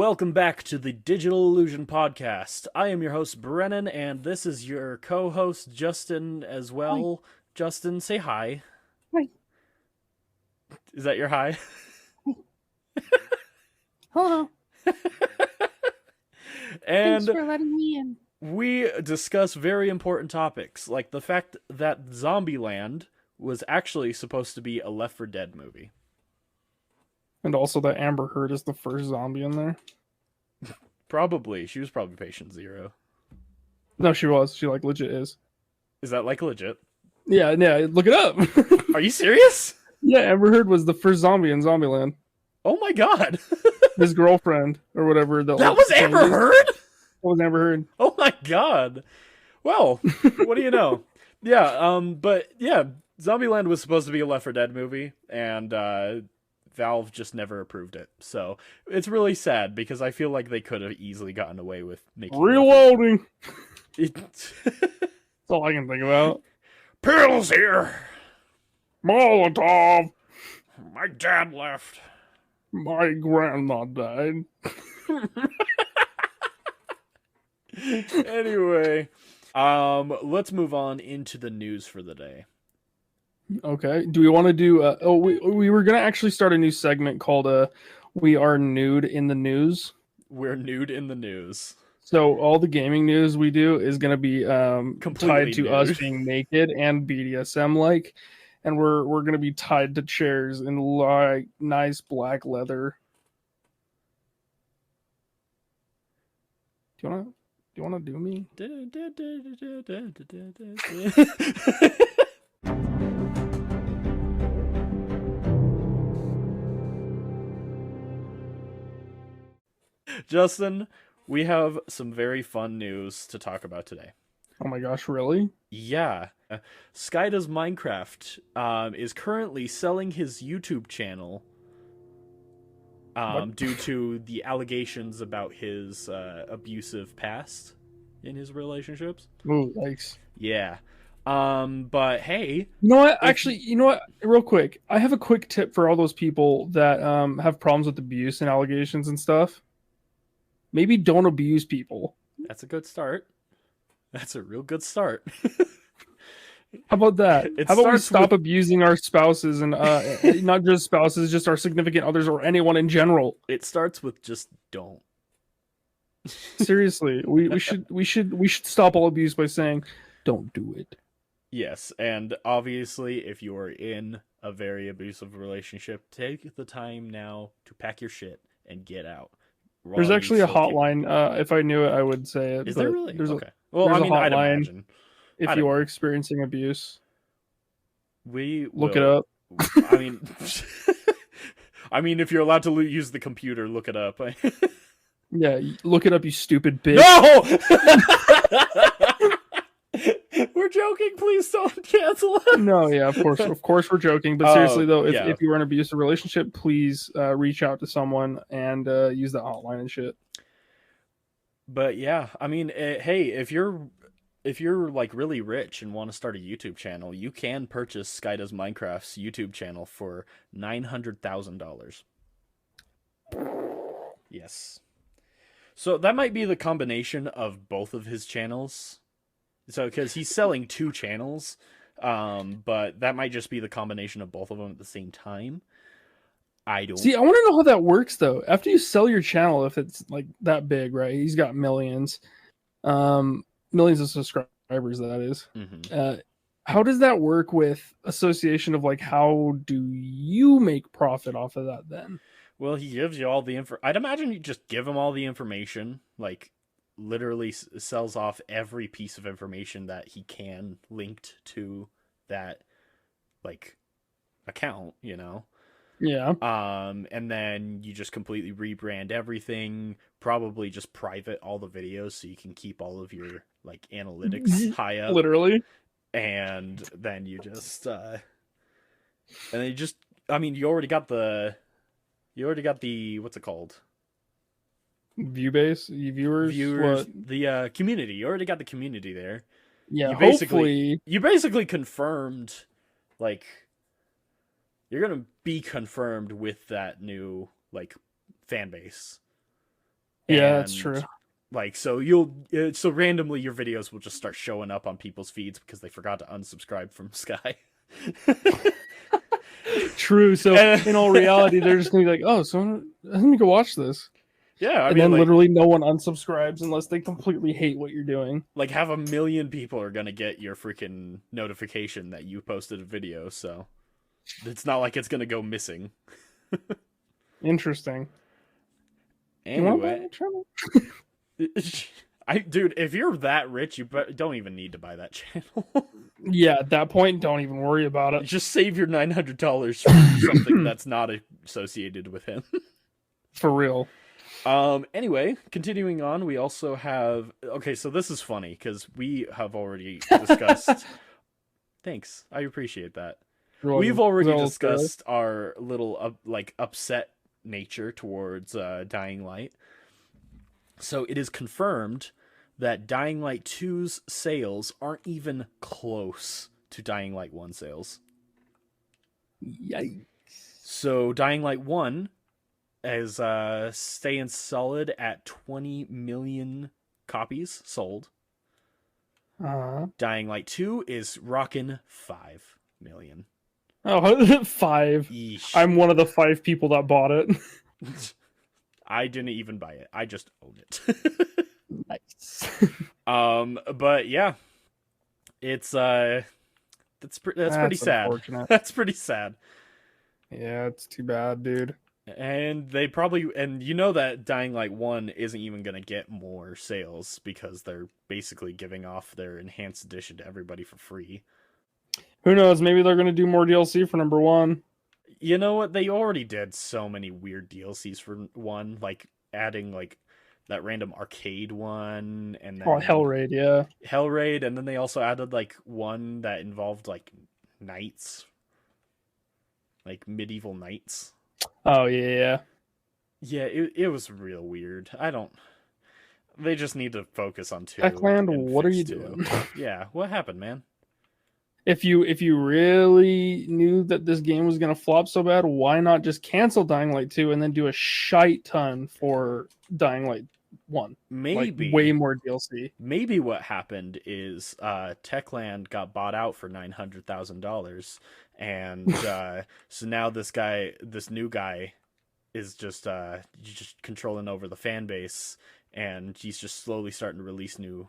Welcome back to the Digital Illusion Podcast. I am your host, Brennan, and this is your co host, Justin, as Hi. well. Justin, say hi. Hi. Is that your hi? Hello. Thanks And for letting me in. we discuss very important topics, like the fact that Zombieland was actually supposed to be a Left 4 Dead movie. And also that Amber Heard is the first zombie in there. Probably. She was probably patient zero. No, she was. She legit is. Is that legit? Yeah, look it up. Are you serious? Yeah, Amber Heard was the first zombie in Zombieland. Oh my god. His girlfriend or whatever. That was Amber Heard? That was Amber Heard. Oh my god. Well, what do you know? But Zombieland was supposed to be a Left 4 Dead movie, and Valve just never approved it. So it's really sad because I feel like they could have easily gotten away with making Reloading. it. That's all I can think about. Pills here. Molotov. My dad left. My grandma died. Anyway, let's move on into the news for the day. Okay. Do we want to do? We were gonna actually start a new segment called "We Are Nude in the News." We're nude in the news. So all the gaming news we do is gonna be Completely tied to nude. us being naked and BDSM like, and we're gonna be tied to chairs in like nice black leather. Do you wanna do me? Justin, we have some very fun news to talk about today. Oh my gosh, really? Yeah. Sky Does Minecraft is currently selling his YouTube channel due to the allegations about his abusive past in his relationships. Ooh, yikes. Yeah. But hey, You know what? Actually, you know what? Real quick, I have a quick tip for all those people that have problems with abuse and allegations and stuff. Maybe don't abuse people. that's a good start. That's a real good start. How about that? It How about we starts stop with- abusing our spouses and not just spouses, just our significant others or anyone in general? It starts with just don't. Seriously, we should stop all abuse by saying, "Don't do it." Yes, and obviously, if you are in a very abusive relationship, take the time now to pack your shit and get out. There's While actually you a still can. hotline. If I knew it, I would say it. Is but there really? There's Okay. Well, there's I a mean, I'd hotline. imagine. If I'd you are imagine. experiencing abuse, We look it will- up. I mean, I mean, if you're allowed to use the computer, look it up. Yeah, look it up, you stupid bitch. No! We're joking. Please don't cancel it. No, yeah, of course we're joking. But Oh, seriously though, yeah. if you are in an abusive relationship, please reach out to someone and use the hotline and shit. But yeah, I mean, hey, if you're like really rich and want to start a YouTube channel, you can purchase Sky Does Minecraft's YouTube channel for $900,000. Yes. So that might be the combination of both of his channels. So because he's selling two channels, but that might just be the combination of both of them at the same time. I don't See, I want to know how that works though. After you sell your channel, if it's like that big, right? He's got millions, millions of subscribers. That is. Mhm. How does that work with association of like how do you make profit off of that then? Well, he gives you all the info. I'd imagine you just give him all the information, like literally sells off every piece of information that he can linked to that like account, you know. Yeah. And then you just completely rebrand everything, probably just private all the videos so you can keep all of your like analytics high up. Literally. And then you just I mean, you already got the what's it called? View base, viewers, Viewers, what? the community. You already got the community there. Yeah, You basically- hopefully. You basically confirmed, like, you're gonna be confirmed with that new like fan base. Yeah, that's And true. like, so randomly your videos will just start showing up on people's feeds because they forgot to unsubscribe from Sky. True. So And- in all reality, they're just gonna be like, "Oh, so let me go watch this," yeah, I and mean, then like, literally no one unsubscribes unless they completely hate what you're doing. half a million people are gonna get your freaking notification that you posted a video, so it's not like it's gonna go missing. Interesting. You want to buy Anyway, that channel? dude, if you're that rich, you don't even need to buy that channel. Yeah, at that point, don't even worry about it. Just save your $900 for something that's not associated with him. For real. Anyway, continuing on, we also have, okay, so this is funny because we have already discussed. Thanks, I appreciate that. We've already discussed our little upset nature towards Dying Light. So it is confirmed that Dying Light 2's sales aren't even close to Dying Light 1 sales. Yikes. So Dying Light 1 is staying solid at 20 million copies sold. Dying Light 2 is rocking 5 million. Oh, 5. Yeesh. I'm one of the 5 people that bought it. I didn't even buy it. I just own it. Nice. But yeah, it's that's pretty sad. That's pretty sad. Yeah, it's too bad, dude. And they probably, and you know that Dying Light 1 isn't even gonna get more sales because they're basically giving off their enhanced edition to everybody for free. Who knows? Maybe they're gonna do more DLC for number 1. You know what? They already did so many weird DLCs for 1, like adding like that random arcade one, and then Hellraid, yeah. Hellraid, and then they also added like one that involved like knights, like medieval knights. Oh yeah. Yeah, it was real weird. They just need to focus on 2. Techland, what are you doing? Yeah, what happened, man? If you really knew that this game was gonna flop so bad, why not just cancel Dying Light 2 and then do a shite ton for Dying Light 1? Maybe like, way more DLC. Maybe what happened is Techland got bought out for $900,000, and so now this new guy, is just controlling over the fan base, and he's just slowly starting to release new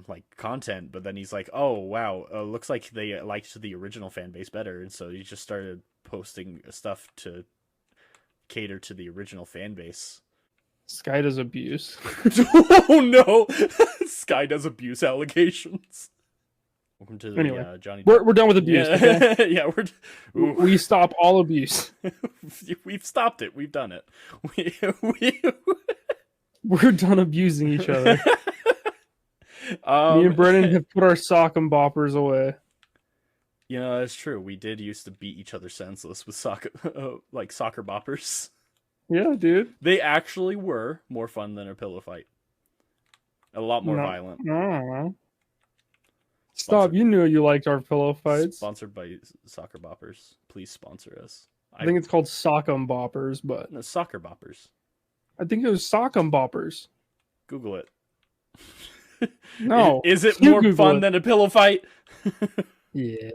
like content. But then he's like, oh wow, looks like they liked the original fan base better, and so he just started posting stuff to cater to the original fan base. Sky does abuse. Oh no, Sky does abuse allegations. Welcome to the Johnny. We're done with abuse. Yeah, Okay? Yeah, we stop all abuse. We've stopped it. We've done it. We're done abusing each other. Me and Brennan have put our sock and boppers away. You know, that's true. We did used to beat each other senseless with soccer boppers. Yeah, dude. They actually were more fun than a pillow fight. A lot more violent. No. Stop! You knew you liked our pillow fights. Sponsored by Soccer Boppers. Please sponsor us. I think it's called Sock'em Boppers, but no, Soccer Boppers. I think it was Sock'em Boppers. Google it. No. Is it more fun than a pillow fight? Yeah.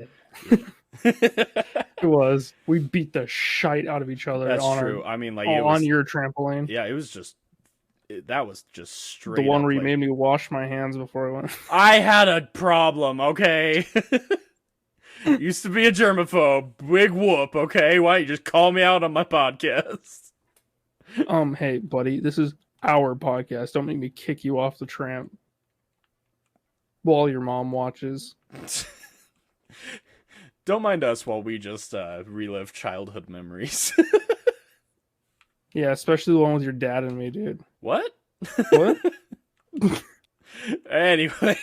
It was. We beat the shite out of each other. That's on true. I mean, like on your trampoline. Yeah, it was just. That was just straight. The one where you made me wash my hands before I went. I had a problem. Okay. Used to be a germaphobe. Big whoop. Okay, why don't you just call me out on my podcast? Hey, buddy, this is our podcast. Don't make me kick you off the tramp while your mom watches. Don't mind us while we just relive childhood memories. Yeah, especially the one with your dad and me, dude. What? What? Anyway,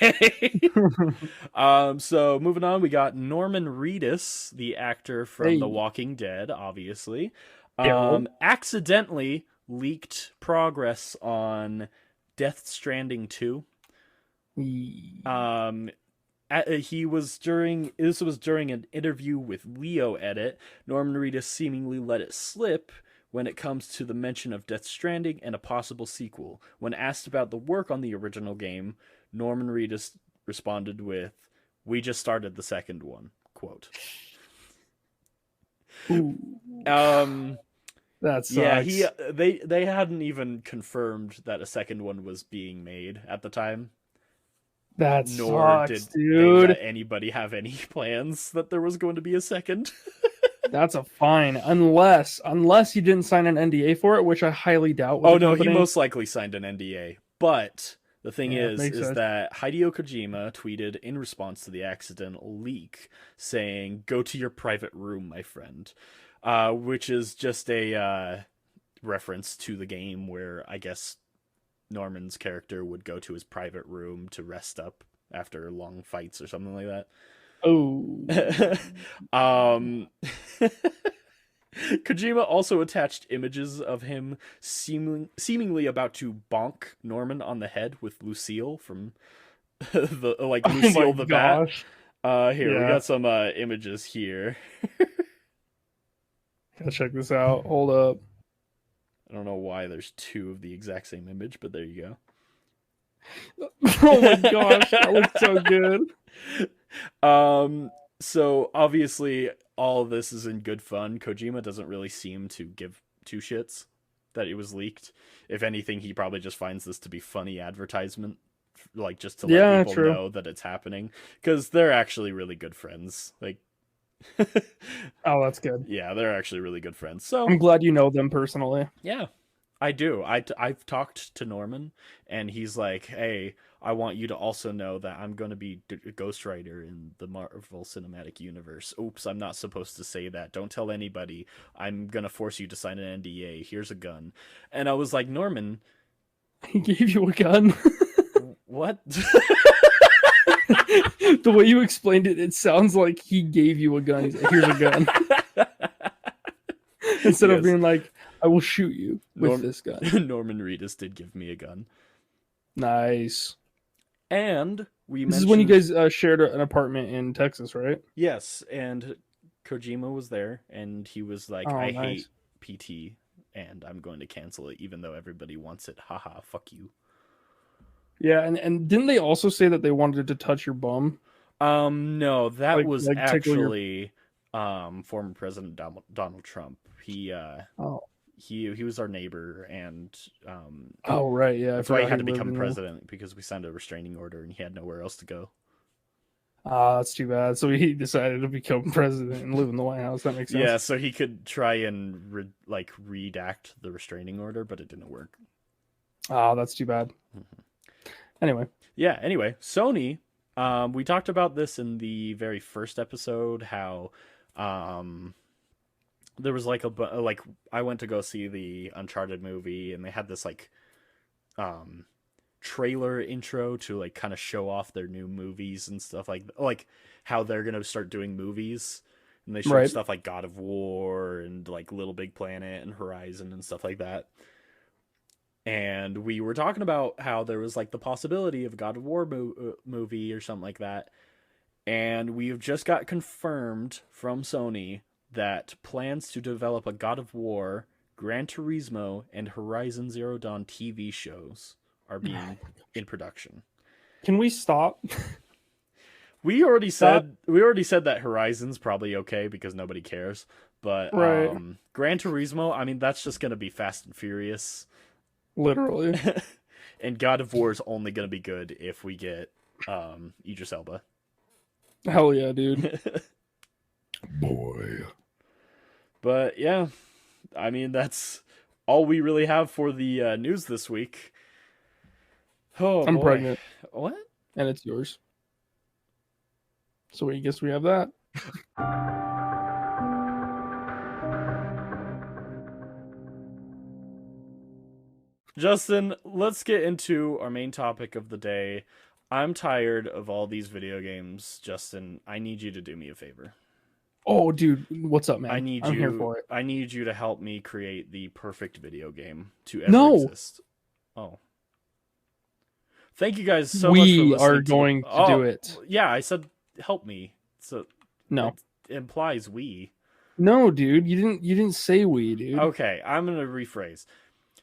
so moving on, we got Norman Reedus, the actor from The Walking Dead, obviously, accidentally leaked progress on Death Stranding 2. This was during an interview with Leo Edit. Norman Reedus seemingly let it slip when it comes to the mention of Death Stranding and a possible sequel. When asked about the work on the original game, Norman Reedus responded with, "We just started the second one." Quote. Ooh, that sucks. Yeah, they hadn't even confirmed that a second one was being made at the time. That Nor sucks, did they dude. let anybody have any plans that there was going to be a second. That's a fine, unless he didn't sign an NDA for it, which I highly doubt. Oh no, he most likely signed an NDA. But the thing Yeah, is makes sense. that Hideo Kojima tweeted in response to the accidental leak saying, "Go to your private room, my friend," which is just a reference to the game where I guess Norman's character would go to his private room to rest up after long fights or something like that. Oh, Kojima also attached images of him seemingly about to bonk Norman on the head with Lucille from the Lucille the Bat. Here we got some images here. Gotta check this out. Hold up. I don't know why there's two of the exact same image, but there you go. Oh my gosh, that looks so good. So obviously all of this is in good fun. Kojima doesn't really seem to give two shits that it was leaked. If anything, he probably just finds this to be funny advertisement, like just to let people know that it's happening, because they're actually really good friends. Like, oh, that's good. Yeah, they're actually really good friends. So I'm glad you know them personally. Yeah, I do. I've talked to Norman, and he's like, "Hey, I want you to also know that I'm going to be a ghostwriter in the Marvel Cinematic Universe." Oops, I'm not supposed to say that. Don't tell anybody. I'm going to force you to sign an NDA. Here's a gun. And I was like, Norman, he gave you a gun? What? The way you explained it, it sounds like he gave you a gun. He's like, here's a gun. Instead of being like, I will shoot you with this gun. Norman Reedus did give me a gun. Nice. And this is when you guys shared an apartment in Texas, right? Yes, and Kojima was there, and he was like, I hate PT, and I'm going to cancel it, even though everybody wants it. Haha, fuck you. Yeah, and didn't they also say that they wanted to touch your bum? No, that was actually former President Donald Trump. He was our neighbor, and oh right, yeah, that's why he had to become president, because we signed a restraining order and he had nowhere else to go. That's too bad. So he decided to become president and live in the White House. That makes sense. Yeah, so he could try and redact the restraining order, but it didn't work. Oh, that's too bad. Mm-hmm. Anyway, Sony. We talked about this in the very first episode. How there was I went to go see the Uncharted movie, and they had this trailer intro to kind of show off their new movies and stuff, like how they're gonna start doing movies, and they showed stuff like God of War and Little Big Planet and Horizon and stuff like that. And we were talking about how there was the possibility of a God of War movie or something like that. And we've just got confirmed from Sony that plans to develop a God of War, Gran Turismo, and Horizon Zero Dawn TV shows are being in production. Can we stop? We already said that Horizon's probably okay because nobody cares. But Gran Turismo, I mean, that's just going to be Fast and Furious. Literally. And God of War is only going to be good if we get Idris Elba. Hell yeah, dude. Boy. But yeah, I mean, that's all we really have for the news this week. Oh, I'm pregnant. What? And it's yours. So I guess we have that. Justin, let's get into our main topic of the day. I'm tired of all these video games. Justin, I need you to do me a favor. Oh, dude, what's up, man? I'm here for it. I need you to help me create the perfect video game to ever exist. Oh. Thank you guys so much for listening. We are going to do it. Yeah, I said help me. So no. It implies we. No, dude, you didn't say we, dude. Okay, I'm gonna rephrase.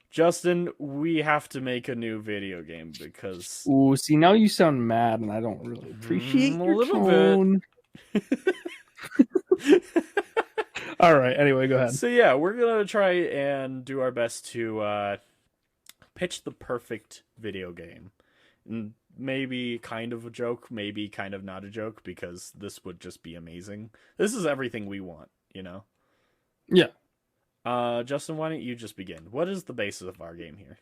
Justin, we have to make a new video game because Ooh, see, now you sound mad, and I don't really appreciate a your little bit. tone. All right. Anyway, go ahead. So yeah, we're gonna try and do our best to pitch the perfect video game. And maybe kind of a joke, maybe kind of not a joke, because this would just be amazing. This is everything we want, you know? Yeah. Justin, why don't you just begin? What is the basis of our game here?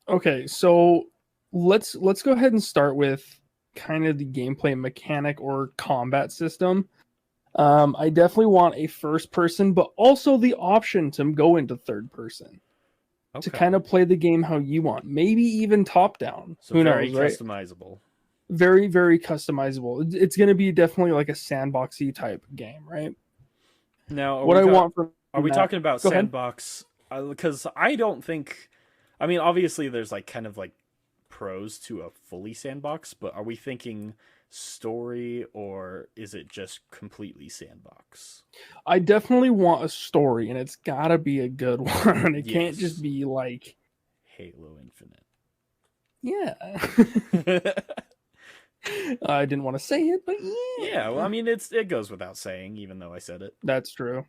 Okay, so let's go ahead and start with kind of the gameplay mechanic or combat system. I definitely want a first person, but also the option to go into third person to kind of play the game how you want. Maybe even top down. So who very knows, right? customizable. Very, very customizable. It's going to be definitely like a sandboxy type game, right? Now, What I want from are we that- talking about Go ahead. sandbox? Because I don't think. I mean, obviously, there's like kind of like pros to a fully sandbox, but are we thinking story or is it just completely sandbox? I definitely want a story, and it's got to be a good one. It can't Yes. just be like, Halo Infinite. yeah. I didn't want to say it, but yeah. Yeah, well, I mean, it goes without saying, even though I said it. That's true.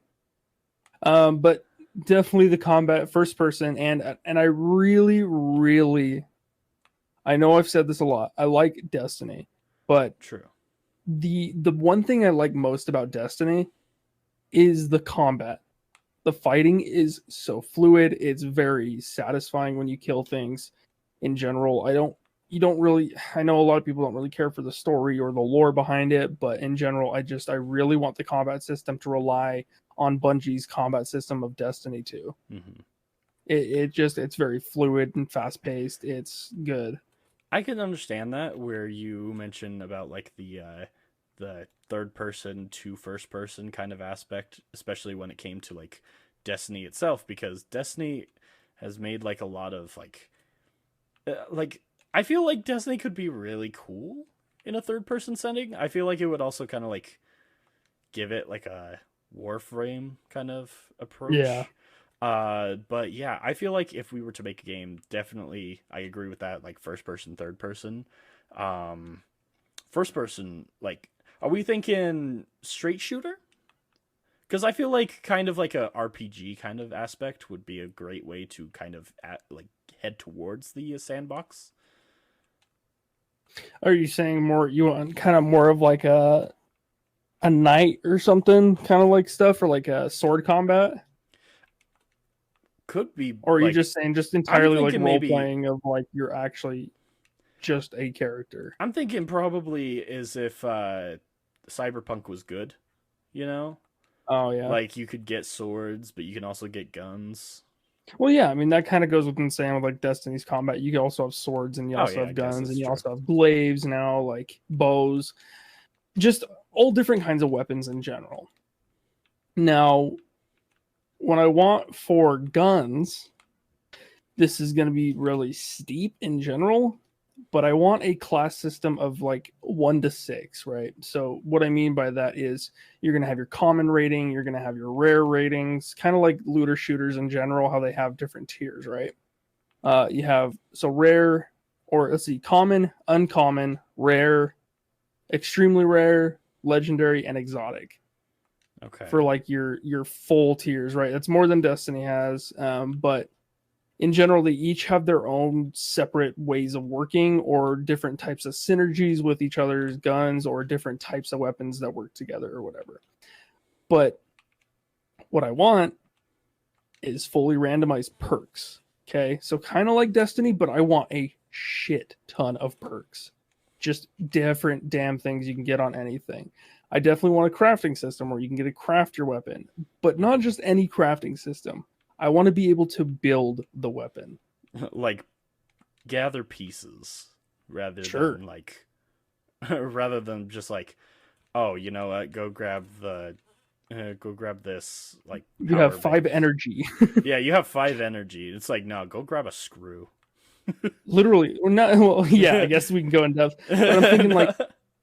But definitely the combat first person, and I really, I know I've said this a lot. I like Destiny, but True. the one thing I like most about Destiny is the combat. The fighting is so fluid. It's very satisfying when you kill things. In general, I know a lot of people don't really care for the story or the lore behind it, but in general, I really want the combat system to rely on Bungie's combat system of Destiny 2. Mm-hmm. It's very fluid and fast paced. It's good. I can understand that where you mentioned about like the third person to first person kind of aspect, especially when it came to like Destiny itself, because Destiny has made like a lot of like I feel like Destiny could be really cool in a third person setting. I feel like it would also kind of like give it like a Warframe kind of approach. Yeah. But yeah, I feel like if we were to make a game, definitely I agree with that, like first person, third person. First person, like, are we thinking straight shooter? Because I feel like kind of like a RPG kind of aspect would be a great way to kind of like head towards the sandbox. Are you saying more? You want kind of more of like a knight or something, kind of like stuff, or like a sword combat? Could be. Or are you like, just saying just entirely like thinking role maybe- playing of like you're actually just a character? I'm thinking probably is if Cyberpunk was good, you know? Oh yeah. Like you could get swords, but you can also get guns. Well, yeah. I mean, that kind of goes with the same with like Destiny's combat. You can also have swords, and you also yeah, I have guess guns, that's and you true. also have glaives now, like bows, just all different kinds of weapons in general. Now, when I want for guns, this is going to be really steep in general, but I want a class system of like 1 to 6, right? So what I mean by that is you're going to have your common rating, you're going to have your rare ratings, kind of like looter shooters in general, how they have different tiers, right? You have rare, or let's see, common, uncommon, rare, extremely rare, legendary, and exotic. Okay. For like your full tiers, right? That's more than Destiny has, but in general, they each have their own separate ways of working or different types of synergies with each other's guns or different types of weapons that work together or whatever. But what I want is fully randomized perks. Okay, so kind of like Destiny, but I want a shit ton of perks. Just different damn things you can get on anything. I definitely want a crafting system where you can get to craft your weapon, but not just any crafting system. I want to be able to build the weapon. Like gather pieces rather Sure. than like rather than just like, oh, you know what, go grab this like You have power 5 bank. energy. Yeah, you have 5 energy. It's like, no, go grab a screw. Literally. Or not, well, yeah, I guess we can go in depth. But I'm thinking like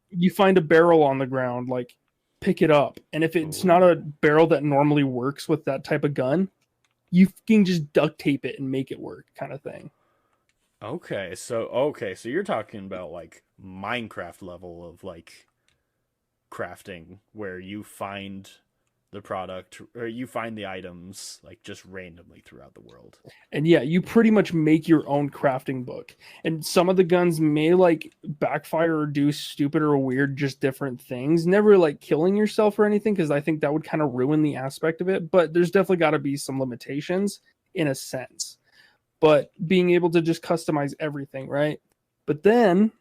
you find a barrel on the ground, like pick it up. And if it's not Ooh. a barrel that normally works with that type of gun, you can just duct tape it and make it work, kind of thing. Okay, so you're talking about like Minecraft level of like crafting where you find the product or you find the items like just randomly throughout the world. And yeah, you pretty much make your own crafting book. And some of the guns may like backfire or do stupid or weird, just different things. Never like killing yourself or anything, because I think that would kind of ruin the aspect of it. But there's definitely got to be some limitations in a sense. But being able to just customize everything, right? But then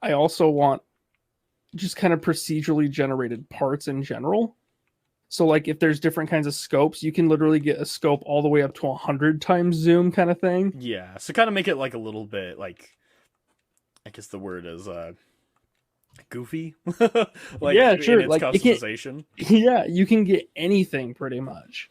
I also want just kind of procedurally generated parts in general. So like if there's different kinds of scopes, you can literally get a scope all the way up to 100 times zoom kind of thing. Yeah, so kind of make it like a little bit like I guess the word is goofy like Yeah, in sure. its Like it can, customization. yeah, you can get anything pretty much.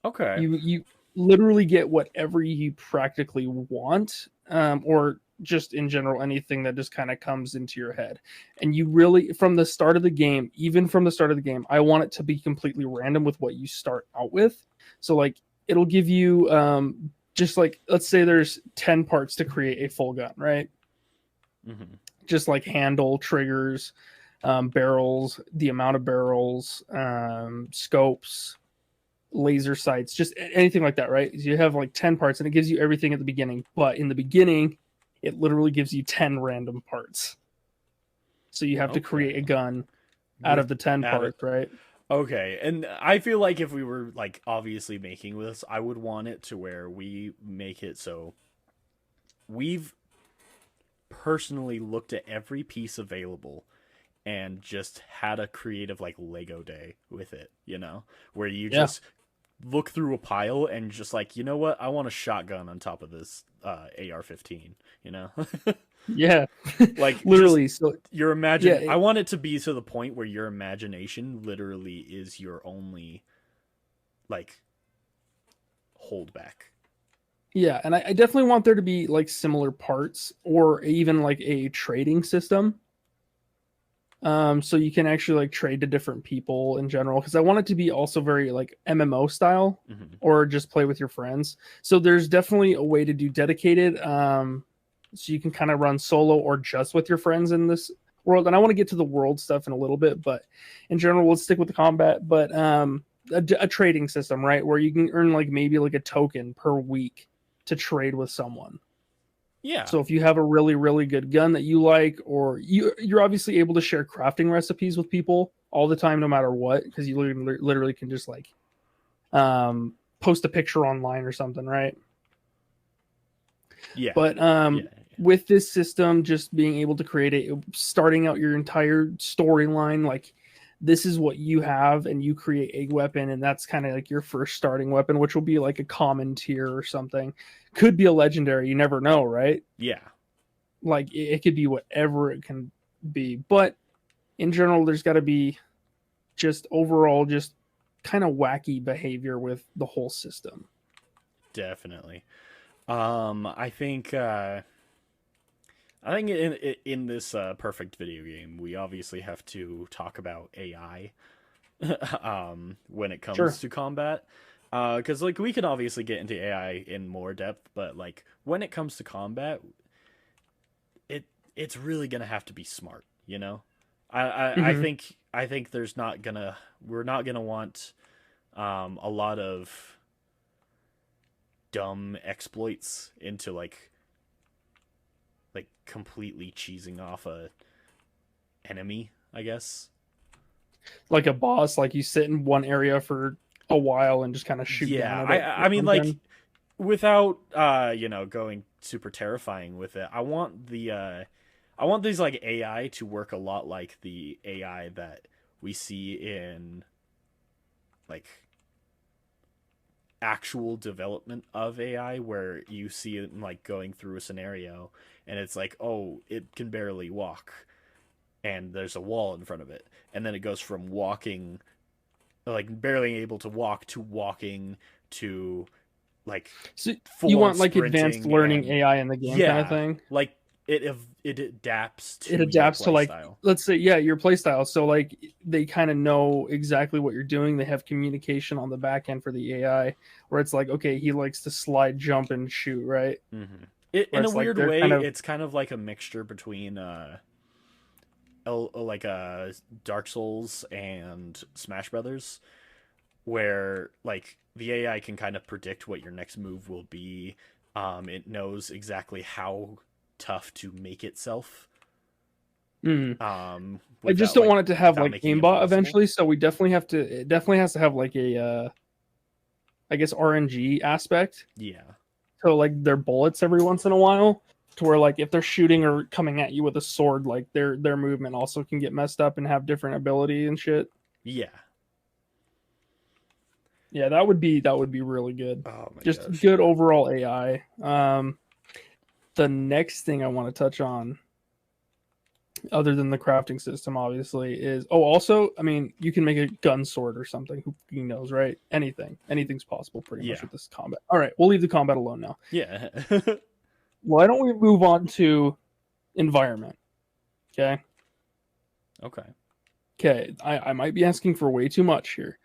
Okay. You literally get whatever you practically want, or just in general anything that just kind of comes into your head. And you really, from the start of the game, even from the start of the game, I want it to be completely random with what you start out with. So like it'll give you just like, let's say there's 10 parts to create a full gun, right? Hmm. Just like handle, triggers, barrels, the amount of barrels, scopes, laser sights, just anything like that, right? So you have like 10 parts and it gives you everything at the beginning. But in the beginning, it literally gives you 10 random parts. So you have to create a Okay. gun out With of the 10 add it. parts, right? Okay, and I feel like if we were like obviously making this, I would want it to where we make it so we've personally looked at every piece available and just had a creative like Lego day with it, where you Yeah. just look through a pile and just like, you know what? I want a shotgun on top of this AR-15, you know? Yeah. Like just Literally. So your yeah, imagine I want it to be to the point where your imagination literally is your only like holdback. yeah, and I definitely want there to be like similar parts or even like a trading system. So you can actually like trade to different people in general, because I want it to be also very like MMO style, Hmm. or just play with your friends. So there's definitely a way to do dedicated, so you can kind of run solo or just with your friends in this world. And I want to get to the world stuff in a little bit, but in general we'll stick with the combat. But a trading system, right, where you can earn like maybe like a token per week to trade with someone. Yeah. So if you have a really, really good gun that you like, or you're obviously able to share crafting recipes with people all the time, no matter what, because you literally can just like post a picture online or something, right? Yeah. But Yeah. with this system, just being able to create it, starting out your entire storyline, like this is what you have, and you create a weapon, and that's kind of like your first starting weapon, which will be like a common tier or something. Could be a legendary, you never know, right? Yeah. Like it could be whatever it can be, but in general there's got to be just overall just kind of wacky behavior with the whole system. Definitely. I think in this perfect video game, we obviously have to talk about AI when it Sure. comes to combat. Because like we can obviously get into AI in more depth, but like when it comes to combat, it it's really gonna have to be smart, you know. Hmm. I think we're not gonna want a lot of dumb exploits into like completely cheesing off a enemy, I guess. Like a boss, like you sit in one area for a while and just kind of shoot down Yeah, at it or I mean like something. without going super terrifying with it. I want these like AI to work a lot like the AI that we see in like actual development of AI where you see it like going through a scenario and it's like, "Oh, it can barely walk." And there's a wall in front of it. And then it goes from walking like barely able to walk to walking to like So full you on want like advanced sprinting learning and AI in the game kind of yeah, thing? like it adapts It to your adapts to play like, style. let's say, yeah, your play style. So like they kind of know exactly what you're doing. They have communication on the back end for the AI, where it's like, okay, he likes to slide, jump, and shoot, right? Where In a it's like weird they're way, kind of it's kind of like a mixture between like Dark Souls and Smash Brothers, where like the AI can kind of predict what your next move will be. It knows exactly how tough to make itself. mm. I just Without don't want it to have without like making it aimbot impossible. eventually. So we definitely have to. It definitely has to have like a, I guess RNG aspect. Yeah. So like their bullets every once in a while, to where like if they're shooting or coming at you with a sword, like their movement also can get messed up and have different ability and shit. Yeah. Yeah, that would be really good. Oh my Just gosh. good overall AI. The next thing I want to touch on, other than the crafting system, obviously, is also, I mean, you can make a gun sword or something. Who knows, right? Anything's possible pretty much Yeah. with this combat. All right, we'll leave the combat alone now. Yeah. Why don't we move on to environment? Okay. Okay. Okay. I might be asking for way too much here,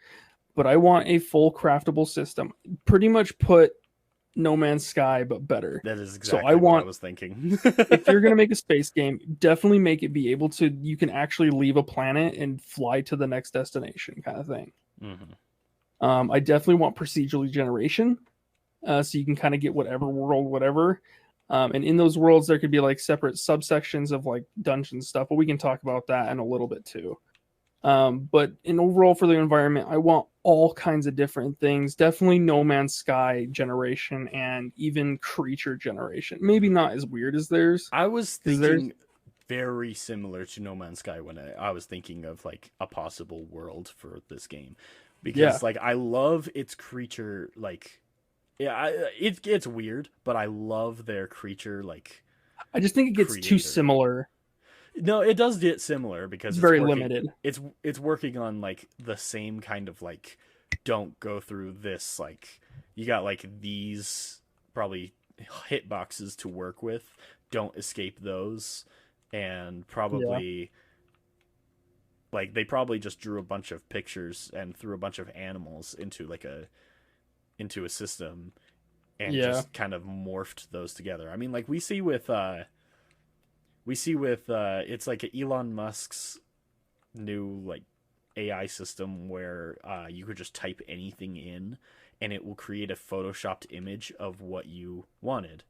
but I want a full craftable system. Pretty much put No Man's Sky, but better. That is So I exactly what I want, was thinking. if you're going to make a space game, definitely make it be able to, you can actually leave a planet and fly to the next destination kind of thing. hmm I definitely want procedural generation, so you can kind of get whatever world, whatever. And in those worlds, there could be like separate subsections of like dungeon stuff, but we can talk about that in a little bit too. But in overall for the environment, I want all kinds of different things. Definitely No Man's Sky generation and even creature generation. Maybe not as weird as theirs, I was because there's, thinking very similar to No Man's Sky when I was thinking of like a possible world for this game, yeah. because like I love its creature like yeah it's weird, but I love their creature like I just think it gets too creator. similar. No, it does get similar It's because very limited. it's working on like the same kind of like don't go through this like you got like these probably hitboxes to work with. Don't escape those and Yeah. probably like they probably just drew a bunch of pictures and threw a bunch of animals into a system and Yeah. just kind of morphed those together. I mean like we see with it's like Elon Musk's new like AI system where you could just type anything in and it will create a photoshopped image of what you wanted.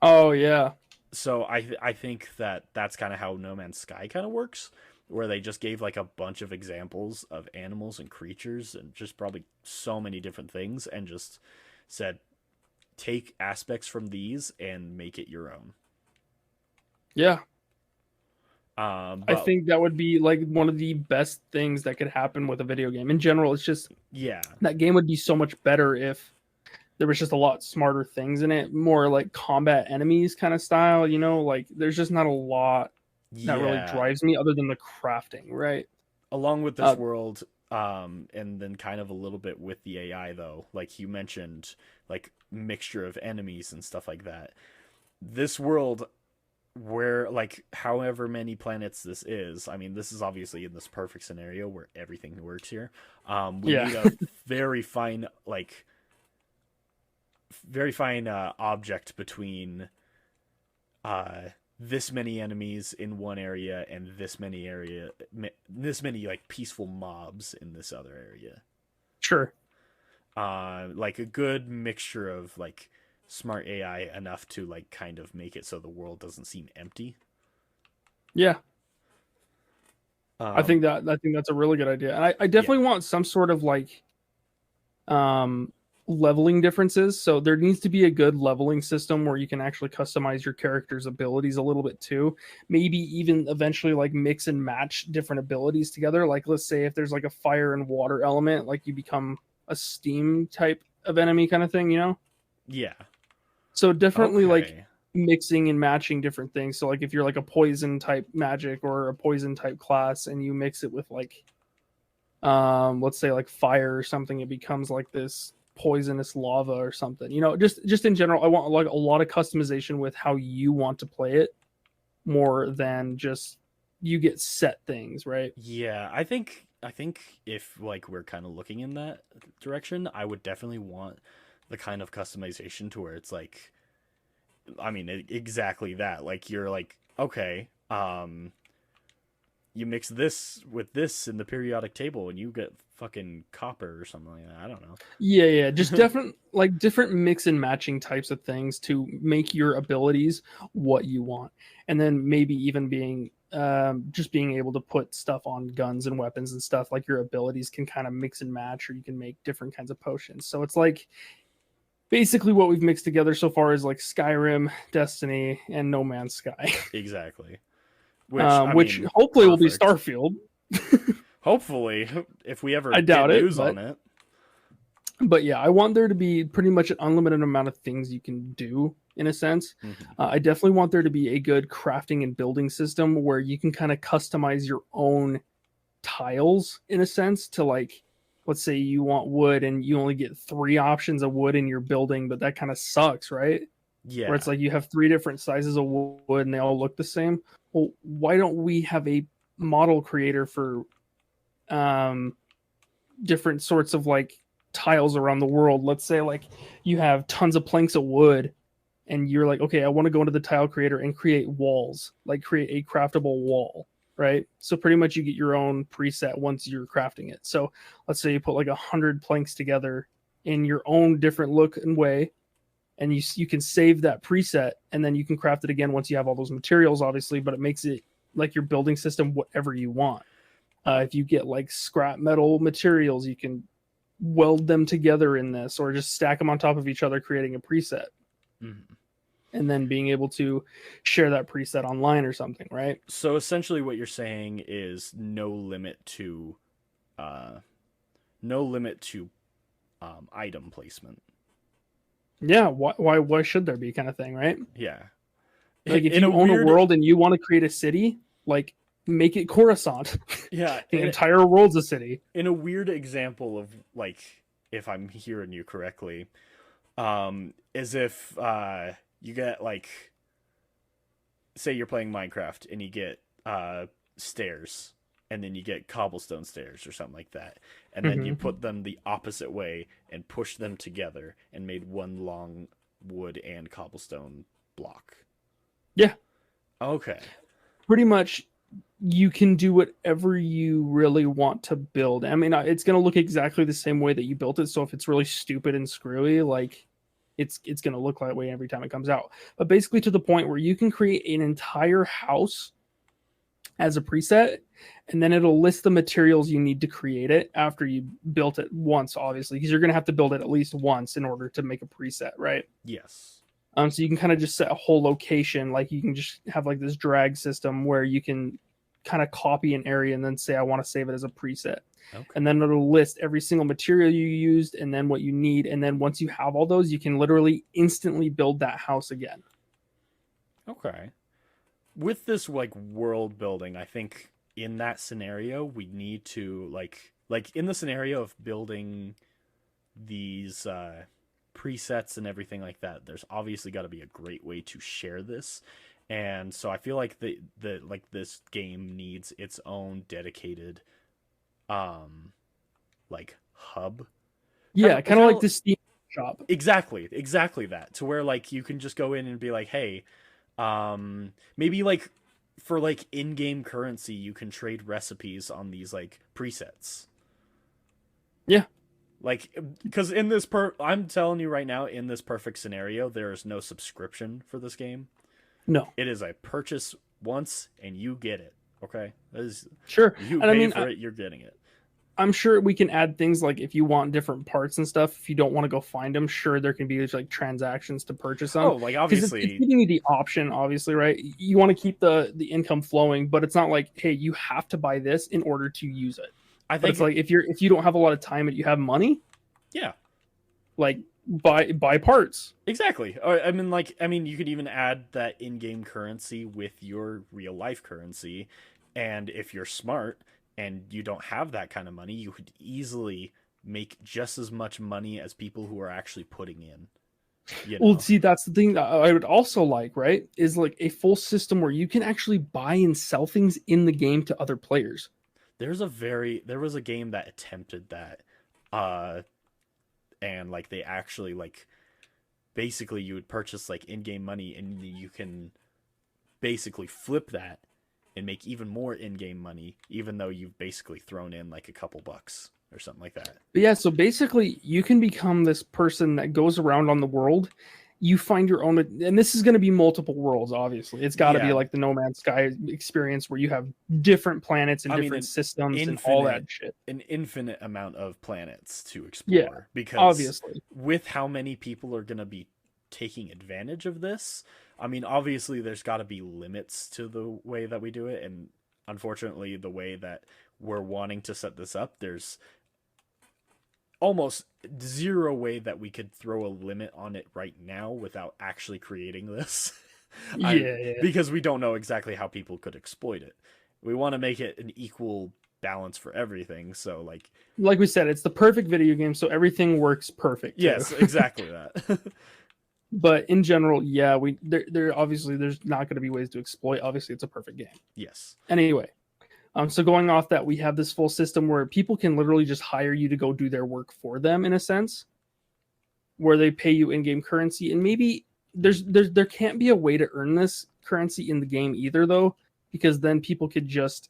Oh yeah. So I think that that's kind of how No Man's Sky kind of works, where they just gave like a bunch of examples of animals and creatures and just probably so many different things and just said take aspects from these and make it your own. Yeah. I But think that would be like one of the best things that could happen with a video game. In general, it's just yeah, that game would be so much better if there was just a lot smarter things in it, more like combat enemies kind of style, like there's just not a lot that really yeah. drives me other than the crafting, right? Along with this Uh, world, and then kind of a little bit with the AI though, like you mentioned, like mixture of enemies and stuff like that. This world where like however many planets this is, I mean this is obviously in this perfect scenario where everything works here. We yeah. need a very fine like very fine object between uh this many enemies in one area and this many like peaceful mobs in this other area. Sure. Like a good mixture of like smart AI enough to like kind of make it so the world doesn't seem empty. Yeah. um I think that's a really good idea. And I yeah definitely want some sort of like um leveling differences. So there needs to be a good leveling system where you can actually customize your character's abilities a little bit too. Maybe even eventually like mix and match different abilities together. Like let's say if there's like a fire and water element, like you become a steam type of enemy kind of thing. yeah So definitely like okay mixing and matching different things. So like if you're like a poison type magic or a poison type class and you mix it with like let's say like fire or something, it becomes like this poisonous lava or something. Just in general, I want like a lot of customization with how you want to play it. more than just you get set things, right? Yeah, I think if like we're kind of looking in that direction, I would definitely want the kind of customization to where it's like, I mean, exactly that. Like you're like, okay, you mix this with this in the periodic table and you get fucking copper or something like that. I don't Yeah, yeah, just know. different like different mix and matching types of things to make your abilities what you want. And then maybe even being just being able to put stuff on guns and weapons and stuff like your abilities can kind of mix and match, or you can make different kinds of potions. So it's like basically what we've mixed together so far is like Skyrim, Destiny, and No Man's Sky. Exactly. Which I Which mean, hopefully will be perfect. Starfield. Hopefully, if we ever I get doubt it, news on but it. yeah, I want there to be pretty much an unlimited amount of things you can do in a sense. Mhm. I definitely want there to be a good crafting and building system where you can kind of customize your own tiles in a sense to like, let's say you want wood and you only get three options of wood in your building, but that kind of sucks, right? Where it's Yeah. like you have three different sizes of wood and they all look the same. Well, why don't we have a model creator for um different sorts of like tiles around the world? Let's say like you have tons of planks of wood and you're like, okay, I want to go into the tile creator and create walls, like create a craftable wall, right? So pretty much you get your own preset once you're crafting it. So let's say you put like 100 planks together in your own different look and way, and you can save that preset, and then you can craft it again once you have all those materials, obviously. But it makes it like your building system whatever you want. If you get like scrap metal materials, you can weld them together in this, or just stack them on top of each other, creating a preset, Mhm. and then being able to share that preset online or something, right? So essentially, what you're saying is uh, no limit to item placement. Yeah, why should there be kind of thing, right? Yeah. Like if In a you own a weird, world and you want to create a city, like make it Coruscant. yeah, The entire world's a city. in a weird example of like, if I'm hearing you correctly, as if you get like, say you're playing Minecraft and you get stairs, and then you get cobblestone stairs or something like that, and then you Hmm. put them the opposite way and push them together and made one long wood and cobblestone block. Yeah, Okay. pretty much you can do whatever you really want to build. I mean, it's going to look exactly the same way that you built it. So if it's really stupid and screwy, like it's going to look that way every time it comes out. But basically to the point where you can create an entire house as a preset, and then it'll list the materials you need to create it after you built it once, obviously, because you're going to have to build it at least once in order to make a preset, right? Yes. So you can kind of just set a whole location, like you can just have like this drag system where you can kind of copy an area and then say I want to save it as a preset, Okay. and then it'll list every single material you used and then what you need, and then once you have all those, you can literally instantly build that house again. Okay. With this like world building, I think in that scenario we need to like in the scenario of building these presets and everything like that, there's obviously got to be a great way to share this. And so I feel like the like this game needs its own dedicated um like hub. Yeah, kind of Kind like of the Steam shop. exactly that, to where like you can just go in and be like, "Hey, maybe like for like in-game currency you can trade recipes on these like presets." Yeah, Like, because I'm telling you right now, in this perfect scenario, there is no subscription for this game. no, It is a purchase once and you get it. Okay, that is, sure. you And I pay mean, for it, you're getting it. I'm sure we can add things like if you want different parts and stuff, if you don't want to go find them, sure, there can be like transactions to purchase them, Oh, like because it's obviously, giving you the option, obviously, right? You want to keep the income flowing, but it's not like, hey, you have to buy this in order to use it. I But it's think, like if you don't have a lot of time and you have money, yeah, like buy parts. exactly. I mean, you could even add that in-game currency with your real life currency, and if you're smart and you don't have that kind of money, you could easily make just as much money as people who are actually putting in. you Well, know. see, that's the thing that I would also like, right? Is like a full system where you can actually buy and sell things in the game to other players. There was a game that attempted that, uh and like they actually like basically you would purchase like in-game money and you can basically flip that and make even more in-game money even though you've basically thrown in like a couple bucks or something like that. But yeah, so basically, you can become this person that goes around on the world. You find your own, and this is going to be multiple worlds. Obviously, it's got to be Yeah, like the No Man's Sky experience where you have different planets and I mean different systems and all that infinite shit. an infinite amount of planets to Yeah, explore because obviously. with how many people are going to be taking advantage of this, I mean obviously there's got to be limits to the way that we do it, and unfortunately the way that we're wanting to set this up, there's almost zero way that we could throw a limit on it right now without actually creating this. I Yeah, yeah. Because we don't know exactly how people could exploit it. We want to make it an equal balance for everything. So like Like we said, it's the perfect video game, so everything works perfect. Too. yes, exactly that. But in general, yeah, there obviously there's not going to be ways to exploit. Obviously, it's a perfect game. Yes. Anyway, so going off that, we have this full system where people can literally just hire you to go do their work for them in a sense, where they pay you in-game currency, and maybe there can't be a way to earn this currency in the game either, though, because then people could just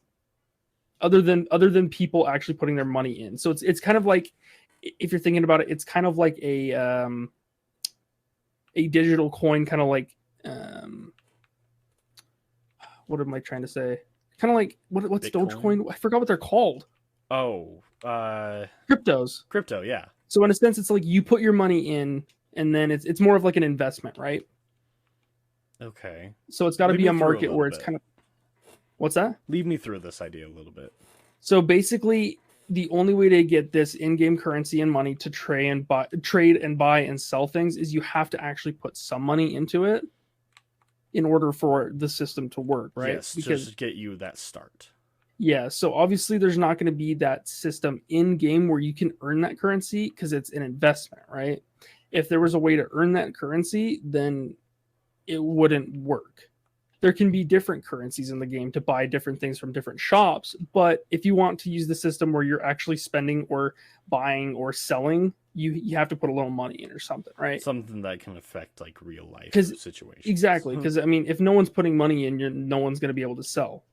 other than people actually putting their money in. So it's kind of like if you're thinking about it, it's kind of like a digital coin, kind of like what am I trying to say? Kind of like what's Bitcoin? Dogecoin? I forgot what they're called. Oh, Cryptos. crypto, yeah. So in a sense, it's like you put your money in, and then it's more of like an investment, right? Okay. So it's got to Lead be me a through market little where it's bit. kind of what's that? Lead me through this idea a little bit. So basically, the only way to get this in-game currency and money to trade and buy and sell things is you have to actually put some money into it in order for the system to work, right? Yes, Because just to get you that start. yeah, so obviously there's not going to be that system in game where you can earn that currency because it's an investment, right? If there was a way to earn that currency, then it wouldn't work. There can be different currencies in the game to buy different things from different shops, but if you want to use the system where you're actually spending or buying or selling, you have to put a little money in or something, right? Something that can affect like real life 'Cause- situations. Exactly, because I mean, if no one's putting money in, no one's going to be able to sell.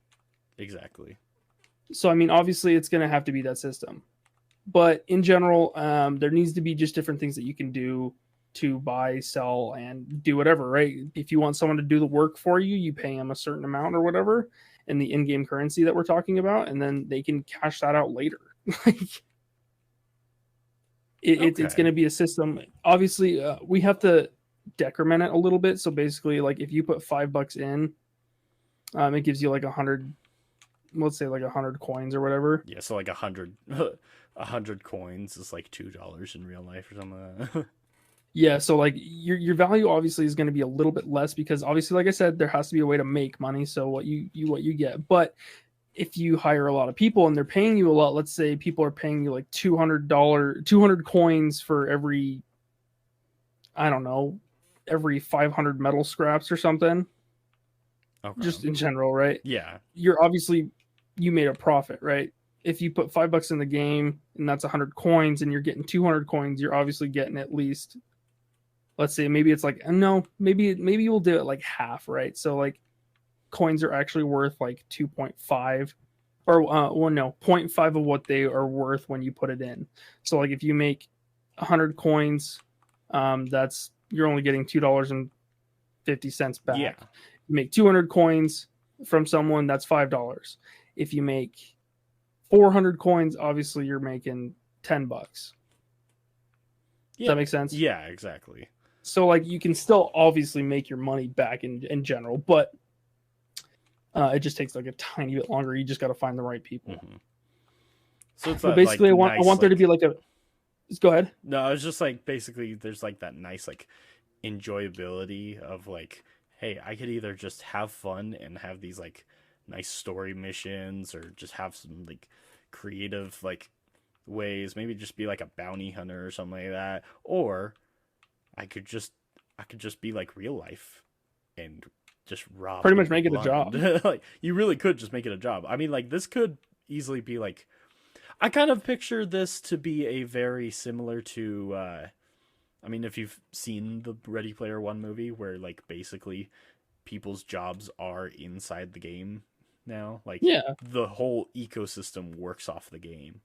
Exactly. So I mean, obviously, it's going to have to be that system. But in general, there needs to be just different things that you can do to buy, sell, and do whatever, right? If you want someone to do the work for you, you pay them a certain amount or whatever in the in-game currency that we're talking about, and then they can cash that out later. Like it's Okay. going to be a system. Obviously, we have to decrement it a little bit. So basically, like if you put $5 in, it gives you like 100, let's say like 100 coins or whatever. Yeah, so like 100, 100 coins is like $2 in real life or something like that. Yeah, so like your value obviously is going to be a little bit less because obviously, like I said, there has to be a way to make money. So what you get, but if you hire a lot of people and they're paying you a lot, let's say people are paying you like $200 coins for every, I don't know, every 500 metal scraps or something. Okay. Just in general, right? Yeah. You're obviously you made a profit, right? If you put $5 in the game and that's 100 coins and you're getting 200 coins, you're obviously getting at least, let's say maybe it's like no, maybe you'll do it like half, right? So like coins are actually worth like 2.5 or well no 0.5 of what they are worth when you put it in. So like if you make 100 coins, that's you're only getting $2.50 back. Yeah. You make 200 coins from someone, that's $5. If you make 400 coins, obviously you're making $10. Does that make sense? Yeah, exactly. So like you can still obviously make your money back in general, but it just takes like a tiny bit longer. You just got to find the right people. Mm-hmm. So it's But that, basically, like, I want there to be like a. Just go ahead. No, it's just like basically there's like that nice like enjoyability of like, hey, I could either just have fun and have these like nice story missions or just have some like creative like ways, maybe just be like a bounty hunter or something like that, or I could just I could just be like real life and just rob Pretty much people make it a blind. job. Like you really could just make it a job. I mean, like this could easily be like I kind of picture this to be a very similar to I mean, if you've seen the Ready Player One movie where like basically people's jobs are inside the game now, like Yeah, the whole ecosystem works off the game.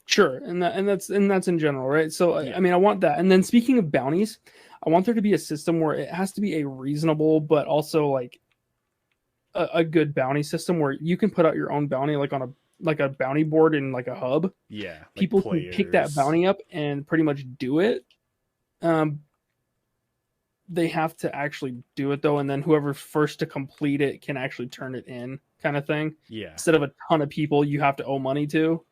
sure. And that's in general, right? So I Yeah. mean, I want that. And then speaking of bounties, I want there to be a system where it has to be a reasonable but also like a good bounty system where you can put out your own bounty like on a bounty board in like a hub. Yeah, like People can pick that players. bounty up and pretty much do it. Um, they have to actually do it though, and then whoever's first to complete it can actually turn it in, kind of thing. Yeah. Instead of a ton of people you have to owe money to,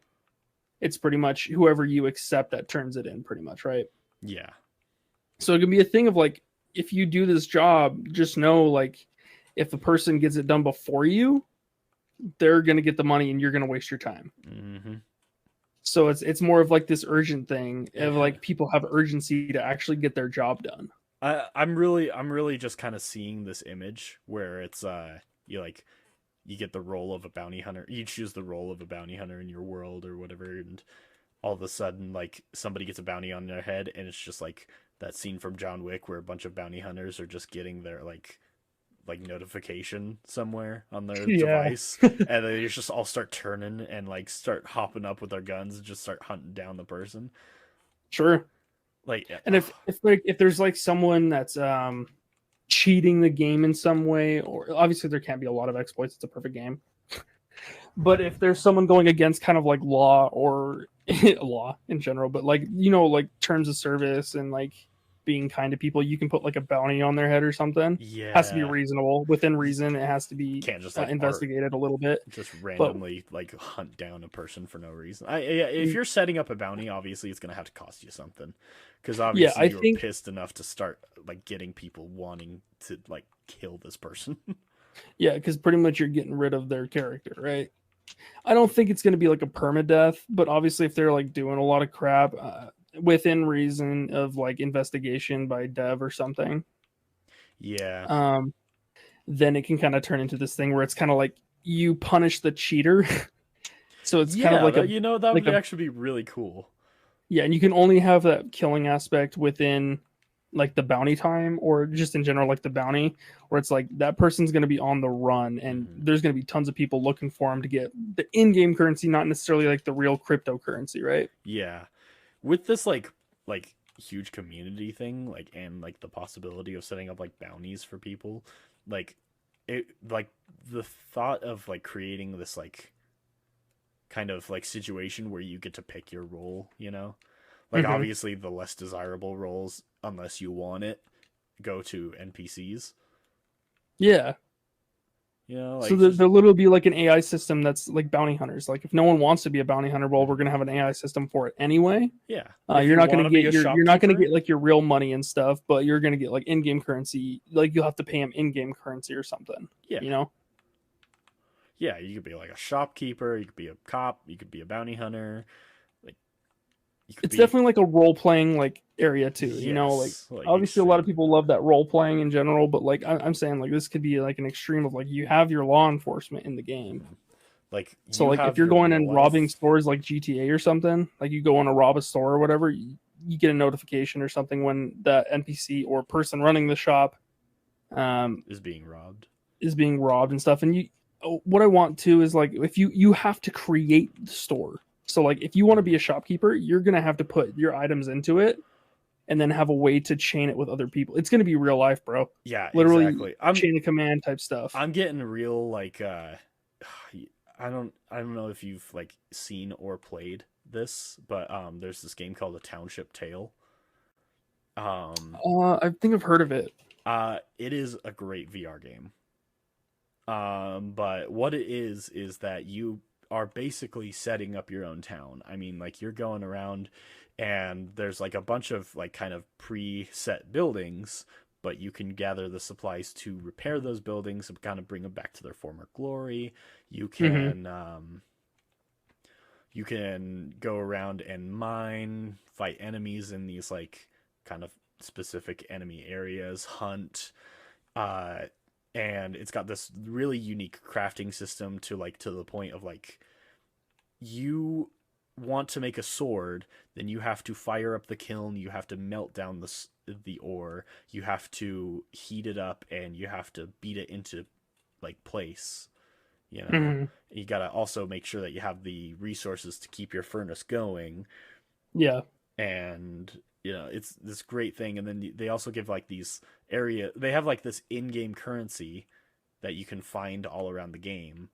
it's pretty much whoever you accept that turns it in, pretty much, right? Yeah. So it can be a thing of like, if you do this job, just know like, if the person gets it done before you, they're gonna get the money and you're gonna waste your time. Mm-hmm. So it's more of like this urgent thing of Yeah. like people have urgency to actually get their job done. I'm really just kind of seeing this image where it's you like you get the role of a bounty hunter. You choose the role of a bounty hunter in your world or whatever, and all of a sudden like somebody gets a bounty on their head, and it's just like that scene from John Wick where a bunch of bounty hunters are just getting their like notification somewhere on their Yeah, device, and they just all start turning and like start hopping up with their guns and just start hunting down the person. sure. Like, And if there's like someone that's cheating the game in some way, or obviously there can't be a lot of exploits, it's a perfect game. But if there's someone going against kind of like law or law in general, but like like terms of service and like being kind to people, you can put like a bounty on their head or something. Has to be yeah, reasonable, within reason. It has to be can't just like art investigated a little bit. just But randomly like hunt down a person for no reason. Yeah, if you're setting up a bounty, obviously it's gonna have to cost you something, because yeah, obviously I you were think pissed enough to start like getting people wanting to like kill this person. yeah, because pretty much you're getting rid of their character, right? I don't think it's going to be like a permadeath, but obviously if they're like doing a lot of crap within reason of like investigation by dev or something, Yeah, um, then it can kind of turn into this thing where it's kind of like you punish the cheater. So it's kind of yeah, like a that like would a actually be really cool. yeah, and you can only have that killing aspect within like the bounty time or just in general like the bounty, where it's like that person's going to be on the run and Hmm. there's going to be tons of people looking for them to get the in-game currency, not necessarily like the real cryptocurrency, right? Yeah, with this like huge community thing, like and like the possibility of setting up like bounties for people, like it like the thought of like creating this like kind of like situation where you get to pick your role, you know? Like Mm-hmm. obviously the less desirable roles, unless you want it, go to NPCs. Yeah. You know, So like there just literally be like an AI system that's like bounty hunters. Like if no one wants to be a bounty hunter, well, we're mhm. gonna have an AI system for it anyway. Yeah. If You're you not gonna want to be get a you're not gonna shopkeeper, get like your real money and stuff, but you're gonna get like in-game currency. Like you'll have to pay him in-game currency or something. yeah. You know? Yeah, you could be like a shopkeeper, you could be a cop, you could be a bounty hunter, like you could It's be definitely like a role-playing like area too. Like yes, like obviously a lot of extreme. people love that role-playing in general, but like I'm saying like this could be like an extreme of like you have your law enforcement in the game. Mhm. Like So you like if have you're your going real and robbing life stores like GTA or something, like you go in to rob a store or whatever, you get a notification or something when the NPC or person running the shop um, is being robbed. is being robbed and stuff. And what I want to is like if you have to create the store. So like if you want to be a shopkeeper, you're gonna have to put your items into it and then have a way to chain it with other people. It's gonna be real life, bro. Yeah, Literally exactly. I'm chain of command type stuff. I'm getting real like I don't know if you've like seen or played this, but there's this game called The Township Tale. Um I think I've heard of it. it is a great VR game. But what it is that you are basically setting up your own town. I mean, like you're going around and there's like a bunch of like kind of preset buildings, but you can gather the supplies to repair those buildings and kind of bring them back to their former glory. You Mm-hmm. can you can go around and mine, fight enemies in these like kind of specific enemy areas, hunt, uh, and it's got this really unique crafting system to the point of like you want to make a sword, then you have to fire up the kiln, you have to melt down the ore, you have to heat it up, and you have to beat it into like place. You know, Hmm. you gotta also make sure that you have the resources to keep your furnace going, Yeah. and it's this great thing. And then they also give like they have like this in-game currency that you can find all around the game,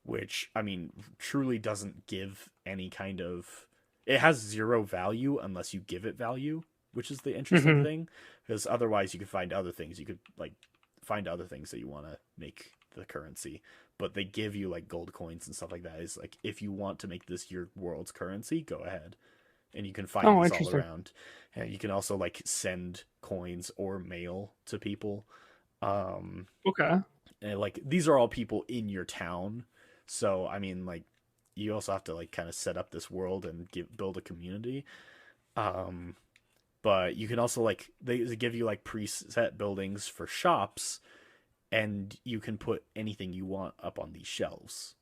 which I mean truly doesn't give any kind of, it has zero value unless you give it value, which is the interesting Hmm. thing, because otherwise you could find other things, you could like find other things that you want to make the currency, but they give you like gold coins and stuff like that. Is like, if you want to make this your world's currency, go ahead, and you can find Oh, these all interesting. around, and you can also like send coins or mail to people. um Okay. and like these are all people in your town, so I mean like you also have to like kind of set up this world and build a community. um but you can also like they give you like preset buildings for shops, and you can put anything you want up on these shelves.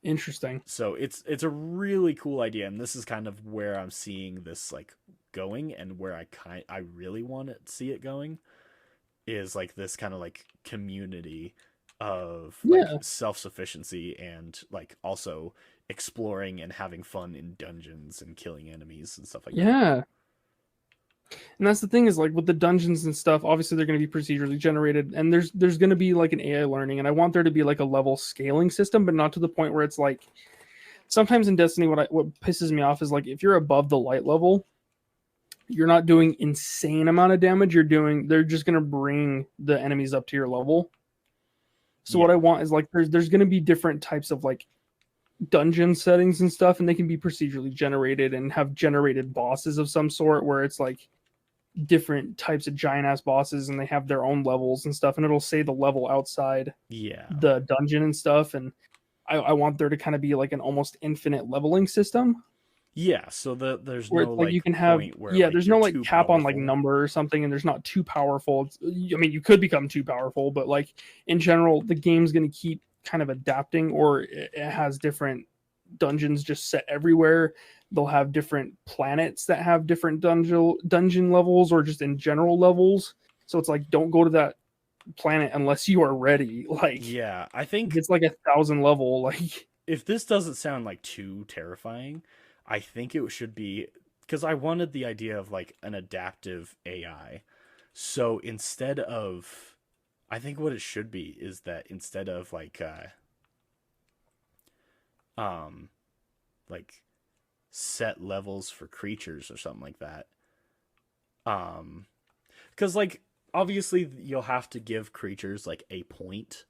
Interesting. So it's a really cool idea, and this is kind of where I'm seeing this like going, and where I really want to see it going is like this kind of like community of like Yeah. self-sufficiency, and like also exploring and having fun in dungeons and killing enemies and stuff like that. Yeah. And that's the thing is like with the dungeons and stuff, obviously they're going to be procedurally generated, and there's going to be like an AI learning, and I want there to be like a level scaling system, but not to the point where it's like sometimes in Destiny what pisses me off is like if you're above the light level, you're not doing insane amount of damage. They're just going to bring the enemies up to your level. So what Yeah. I want is like there's going to be different types of like dungeon settings and stuff, and they can be procedurally generated and have generated bosses of some sort where it's like different types of giant ass bosses and they have their own levels and stuff, and it'll say the level outside Yeah. the dungeon and stuff. And I want there to kind of be like an almost infinite leveling system Yeah, so there's where no it's like you like can have, point where yeah, like there's you're no like too cap on like powerful. number or something, and there's not too powerful. I mean, you could become too powerful, but like in general the game's going to keep kind of adapting, or it has different dungeons just set everywhere. They'll have different planets that have different dungeon levels, or just in general levels. So it's like don't go to that planet unless you are ready. Like Yeah, I if think it's like 1,000 level, like if this doesn't sound like too terrifying, I think it should be, because I wanted the idea of like an adaptive AI. So instead of, I think what it should be is that instead of um like set levels for creatures or something like that. Um cuz like obviously you'll have to give creatures like a point,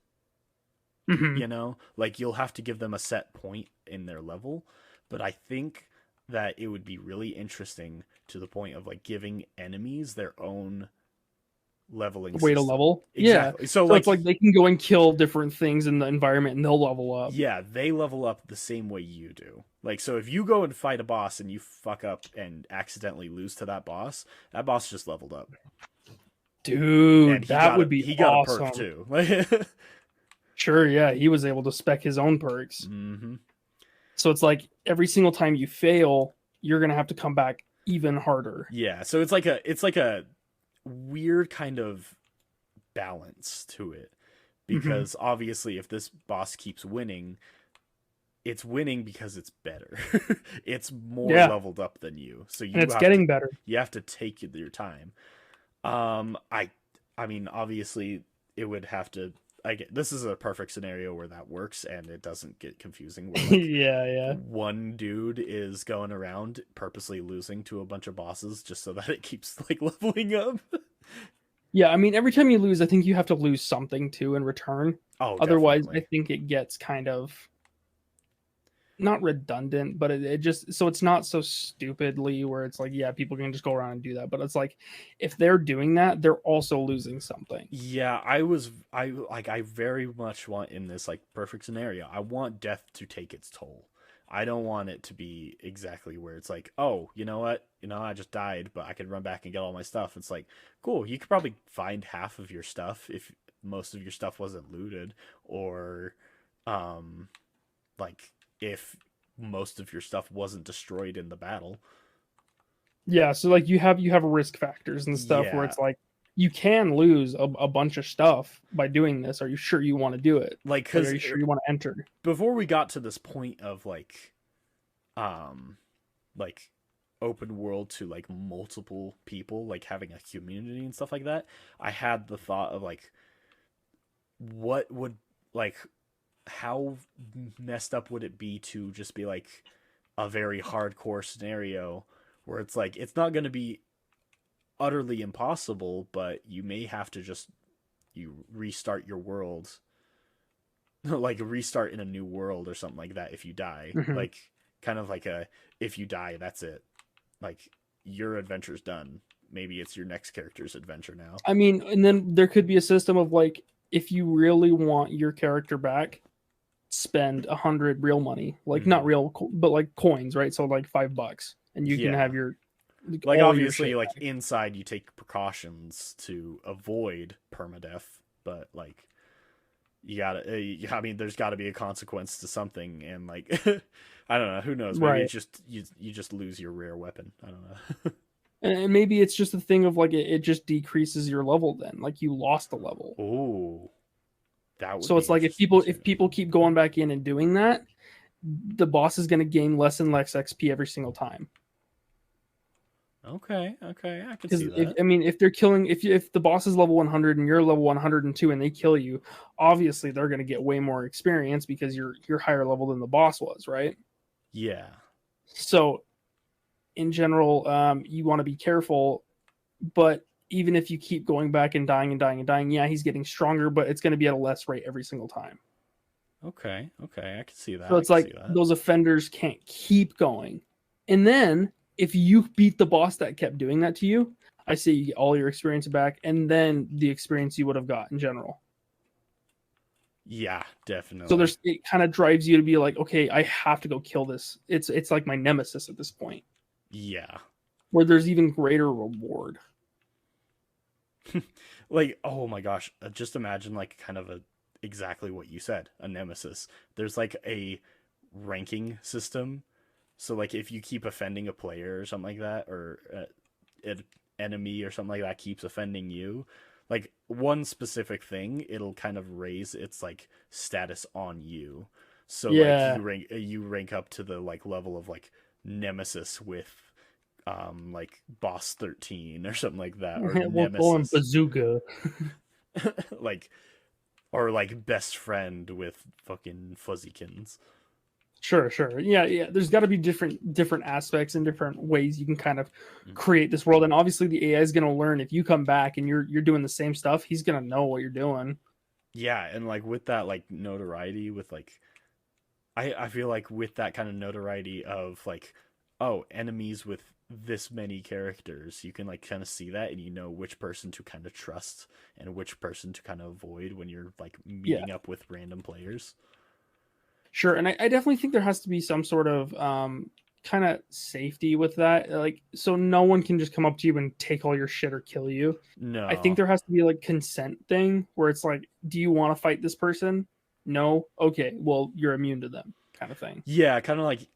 mhm. like you'll have to give them a set point in their level, but I think that it would be really interesting to the point of like giving enemies their own leveling Way to system. level. Yeah. Exactly. So So it's like like they can go and kill different things in the environment and they'll level up. yeah, they level up the same way you do. Like so if you go and fight a boss and you fuck up and accidentally lose to that boss just leveled up. And Dude, that would be he got a perk awesome. too. Sure, yeah, he was able to spec his own perks. Mhm. So it's like every single time you fail, you're gonna have to come back even harder. Yeah, so it's like a weird kind of balance to it, Hmm. because obviously if this boss keeps winning, it's winning because it's better. It's more Yeah, leveled up than you. So and it's getting better. you have to take your time. Um I mean obviously it would have to, I get this is a perfect scenario where that works and it doesn't get confusing, where like Yeah, yeah. one dude is going around purposely losing to a bunch of bosses just so that it keeps like leveling up. Yeah, I mean, every time you lose, I think you have to lose something too in return. Oh, Otherwise, I definitely. think it gets kind of not redundant, but it just so it's not so stupidly where it's like, yeah, people can just go around and do that. But it's like if they're doing that, they're also losing something. Yeah, I very much want in this like perfect scenario, I want death to take its toll. I don't want it to be exactly where it's like, oh, you know what? I just died, but I could run back and get all my stuff. It's like, cool, you could probably find half of your stuff if most of your stuff wasn't looted, or um like if most of your stuff wasn't destroyed in the battle. Yeah, so like you have risk factors and stuff where Yeah. it's like you can lose a bunch of stuff by doing this. Are you sure you want to do it? Like Like, are cuz you sure you want to enter? before we got to this point of um like open world to like multiple people, like having a community and stuff like that, I had the thought of like what would like how messed up would it be to just be like a very hardcore scenario where it's like it's not going to be utterly impossible, but you may have to just you restart your world like restart in a new world or something like that if you die. Mhm. Like kind of like a if you die, that's it. Like your adventure's done. Maybe it's your next character's adventure now. I mean, and then there could be a system of like, if you really want your character back, spend 100 real money, like not Mhm. real, but like coins, right? So like $5, and you can Yeah. have your Like all your obviously shit like back. inside you take precautions to avoid permadeath, but like you gotta I mean there's got to be a consequence to something, and like I don't know, who knows, maybe Right. it's just you just lose your rare weapon, I don't know. And maybe it's just a thing of like it just decreases your level then, like you lost a level. Oh, that would So be it's like interesting if too. people keep going back in and doing that, the boss is going to gain less and less XP every single time. Okay, okay, I could Because see that. if they're killing, if the boss is level 100 and you're level 102 and they kill you, obviously they're going to get way more experience because you're higher level than the boss was, right? Yeah. So in general, you want to be careful. But even if you keep going back and dying and dying and dying, yeah, he's getting stronger, but it's going to be at a less rate every single time. Okay, okay, I can see that. So I it's can see like that. those offenders can't keep going. And then if you beat the boss that kept doing that to you, I say you get all your experience back and then the experience you would have got in general. Yeah, So definitely. it kind of drives you to be like, okay, I have to go kill this. It's like my nemesis at this point, Yeah. where there's even greater reward. Like, oh my gosh, just imagine like kind of a exactly what you said, a nemesis. There's like a ranking system. So like if you keep offending a player or something like that, or an enemy or something like that keeps offending you, like one specific thing, it'll kind of raise its like status on you. So like Yeah. you rank up to the like level of like nemesis with like boss 13 or something like that, or We'll call him nemesis Bazooka. like or like best friend with fucking fuzzykins. Sure, sure. Yeah, yeah. There's got to be different aspects and different ways you can kind of Mm. create this world. And obviously, the AI is going to learn if you come back and you're doing the same stuff. He's going to know what you're doing. Yeah, and like with that like notoriety, with like I feel like with that kind of notoriety of like, oh, enemies with this many characters, you can like kind of see that, and you know which person to kind of trust and which person to kind of avoid when you're like Yeah, meeting up with random players. sure. And I definitely think there has to be some sort of kind of safety with that. Like, so no one can just come up to you and take all your shit or kill you. I think No. there has to be like consent thing where it's like, do you want to fight this person? No. Okay. Well, you're immune to them, kind of thing. Yeah, kind of like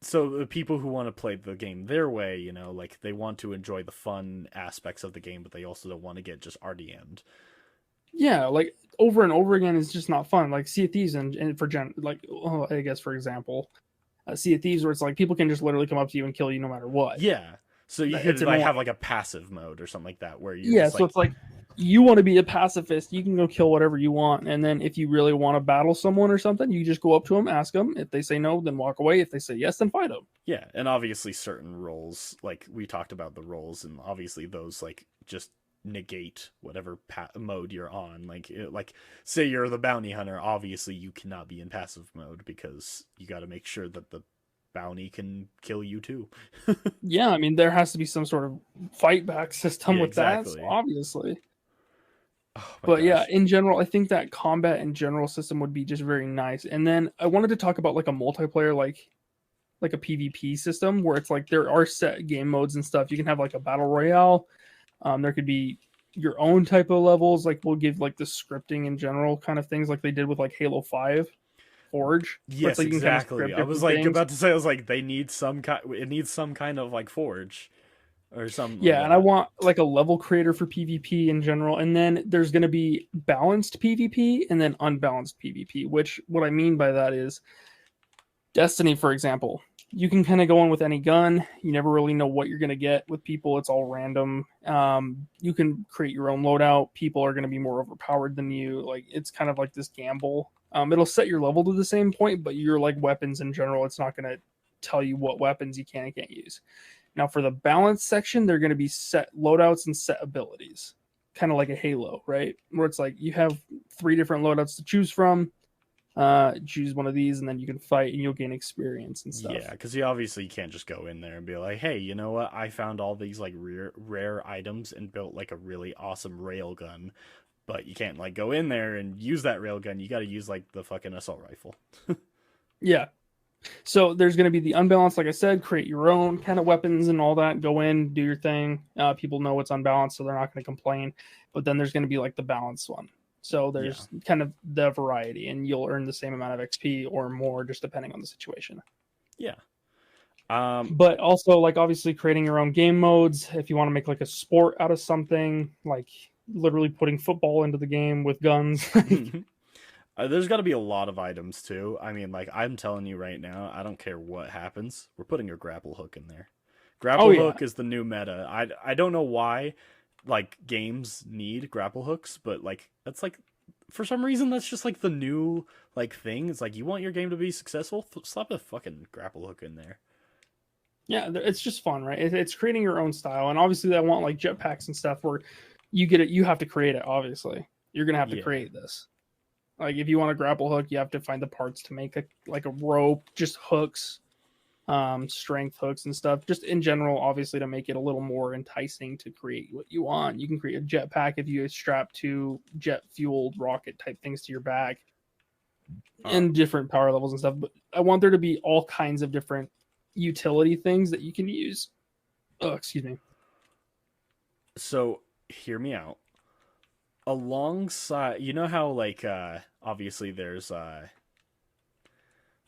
so the people who want to play the game their way, like they want to enjoy the fun aspects of the game, but they also don't want to get just RDM'd. Yeah, like over and over again is just not fun. Like Sea of Thieves and I guess for example, Sea of Thieves where it's like people can just literally come up to you and kill you no matter what. Yeah. So you It's could like have annoying. like a passive mode or something like that where you're Yeah, just so like, it's like you want to be a pacifist, you can go kill whatever you want, and then if you really want to battle someone or something, you just go up to them, ask them. If they say no, then walk away. If they say yes, then fight them. yeah, and obviously certain roles, like we talked about the roles, and obviously those like just negate whatever mode you're on. Like say you're the bounty hunter, obviously you cannot be in passive mode because you got to make sure that the bounty can kill you too. Yeah, I mean there has to be some sort of fight back system Yeah, with that, so exactly. obviously. Oh my But yeah, gosh. in general, I think that combat in general system would be just very nice. And then I wanted to talk about like a multiplayer, like like a PvP system where it's like there are set game modes and stuff. You can have like a battle royale. There could be your own type of levels. Like we'll give like the scripting in general kind of things like they did with like Halo 5 Forge, where it's Yes, like you can kind of exactly. script I was different like things. about to say, I was like, they need some kind. It needs some kind of like forge or something like Yeah, and I that. want like a level creator for PvP in general, and then there's going to be balanced PvP and then unbalanced PvP. Which what I mean by that is Destiny, for example, you can kind of go in with any gun. You never really know what you're going to get with people. It's all random. You can create your own loadout. People are going to be more overpowered than you. Like it's kind of like this gamble. It'll set your level to the same point, but your like weapons in general, it's not going to tell you what weapons you can and can't use. Now for the balance section, they're going to be set loadouts and set abilities, kind of like a Halo, right? Where it's like you have 3 different loadouts to choose from. Choose one of these, and then you can fight, and you'll gain experience and Yeah, stuff. because you obviously can't just go in there and be like, hey, you know what? I found all these like rare items and built like a really awesome railgun. But you can't like go in there and use that railgun. You got to use like the fucking assault rifle. Yeah. So there's going to be the unbalanced, like I said, create your own kind of weapons and all that. Go in, do your thing. People know it's unbalanced, so they're not going to complain. But then there's going to be like the balanced one. So Yeah, there's kind of the variety, and you'll earn the same amount of XP or more, just depending on the situation. yeah. But also, like obviously, creating your own game modes. If you want to make like a sport out of something, like literally putting football into the game with guns. There's got to be a lot of items too. I mean, like I'm telling you right now, I don't care what happens. We're putting a grapple hook in there. Oh Grapple yeah, hook is the new meta. I don't know why like games need grapple hooks, but like that's like for some reason that's just like the new like thing. It's like you want your game to be successful, slap a fucking grapple hook in there. yeah. It's just fun, right? It's creating your own style, and obviously, I want like jetpacks and stuff where you get it. You have to create it. Obviously, you're gonna have to Yeah. create this. Like if you want a grapple hook, you have to find the parts to make a like a rope, just hooks, strength hooks and stuff. Just in general, obviously to make it a little more enticing to create what you want. You can create a jetpack if you strap 2 jet fueled rocket type things to your back Uh, and different power levels and stuff. But I want there to be all kinds of different utility things that you can use. Oh, excuse me. so hear me out. Alongside, you know how like obviously there's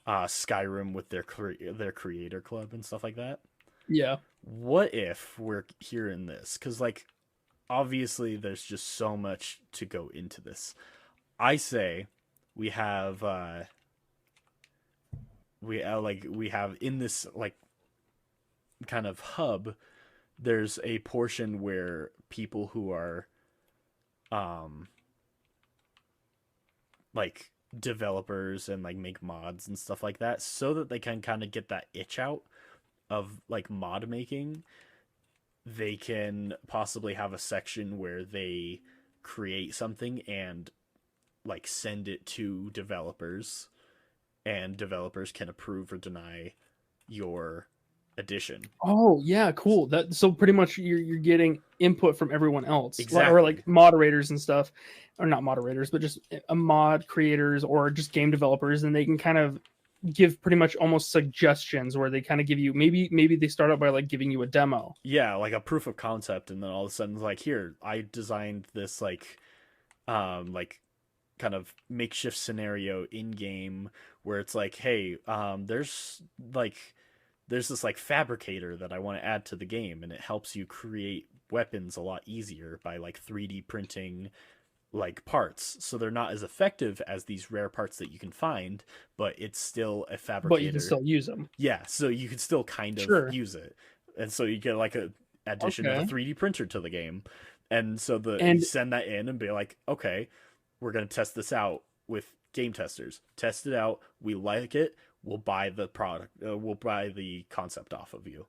Skyrim with their creator club and stuff like that. Yeah. What if we're hearing this? Because like obviously there's just so much to go into this. I say we have we have in this like kind of hub. There's a portion where people who are um like developers and like make mods and stuff like that so that they can kind of get that itch out of like mod making. They can possibly have a section where they create something and like send it to developers, and developers can approve or deny your addition. Oh yeah, cool. That so pretty much you're getting input from everyone else, or Exactly. like moderators and stuff, or not moderators, but just a mod creators or just game developers, and they can kind of give pretty much almost suggestions where they kind of give you maybe they start out by like giving you a demo. Yeah, like a proof of concept, and then all of a sudden like, here, I designed this like kind of makeshift scenario in game where it's like, hey, like there's this like fabricator that I want to add to the game, and it helps you create weapons a lot easier by like 3D printing like parts, so they're not as effective as these rare parts that you can find, but it's still a But you can fabricator. still use them. Yeah, so you can still kind of Sure. use it, and so you get like a addition of a Okay. 3D printer to the game, and so the you And send that in and be like, okay, we're gonna test this out with game testers. Test it out. We like it. We'll buy the product. We'll buy the concept off of you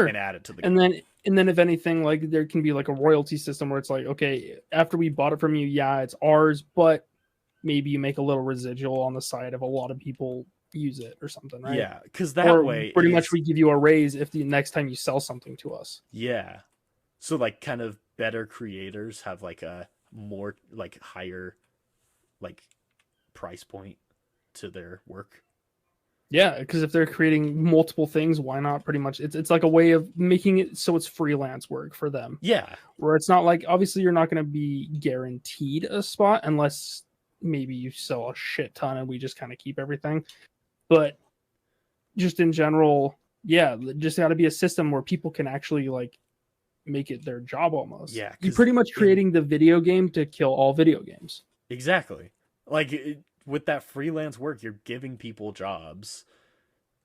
and sure. add it to the And game. then if anything, like there can be like a royalty system where it's like, okay, after we bought it from you, yeah, it's ours, but maybe you make a little residual on the side if a lot of people use it or something, right? Yeah, because that Or way it pretty much is. we give you a raise if the next time you sell something to us. Yeah, so like kind of better creators have like a more like higher like price point to their work. Yeah, because if they're creating multiple things, why not? Pretty much, it's like a way of making it so it's freelance work for them, Yeah, where it's not like obviously you're not going to be guaranteed a spot unless maybe you sell a shit ton and we just kind of keep everything. But just in general, yeah, just got to be a system where people can actually like make it their job almost. yeah, You're because pretty much in creating the video game to kill all video games. exactly like with that freelance work, you're giving people jobs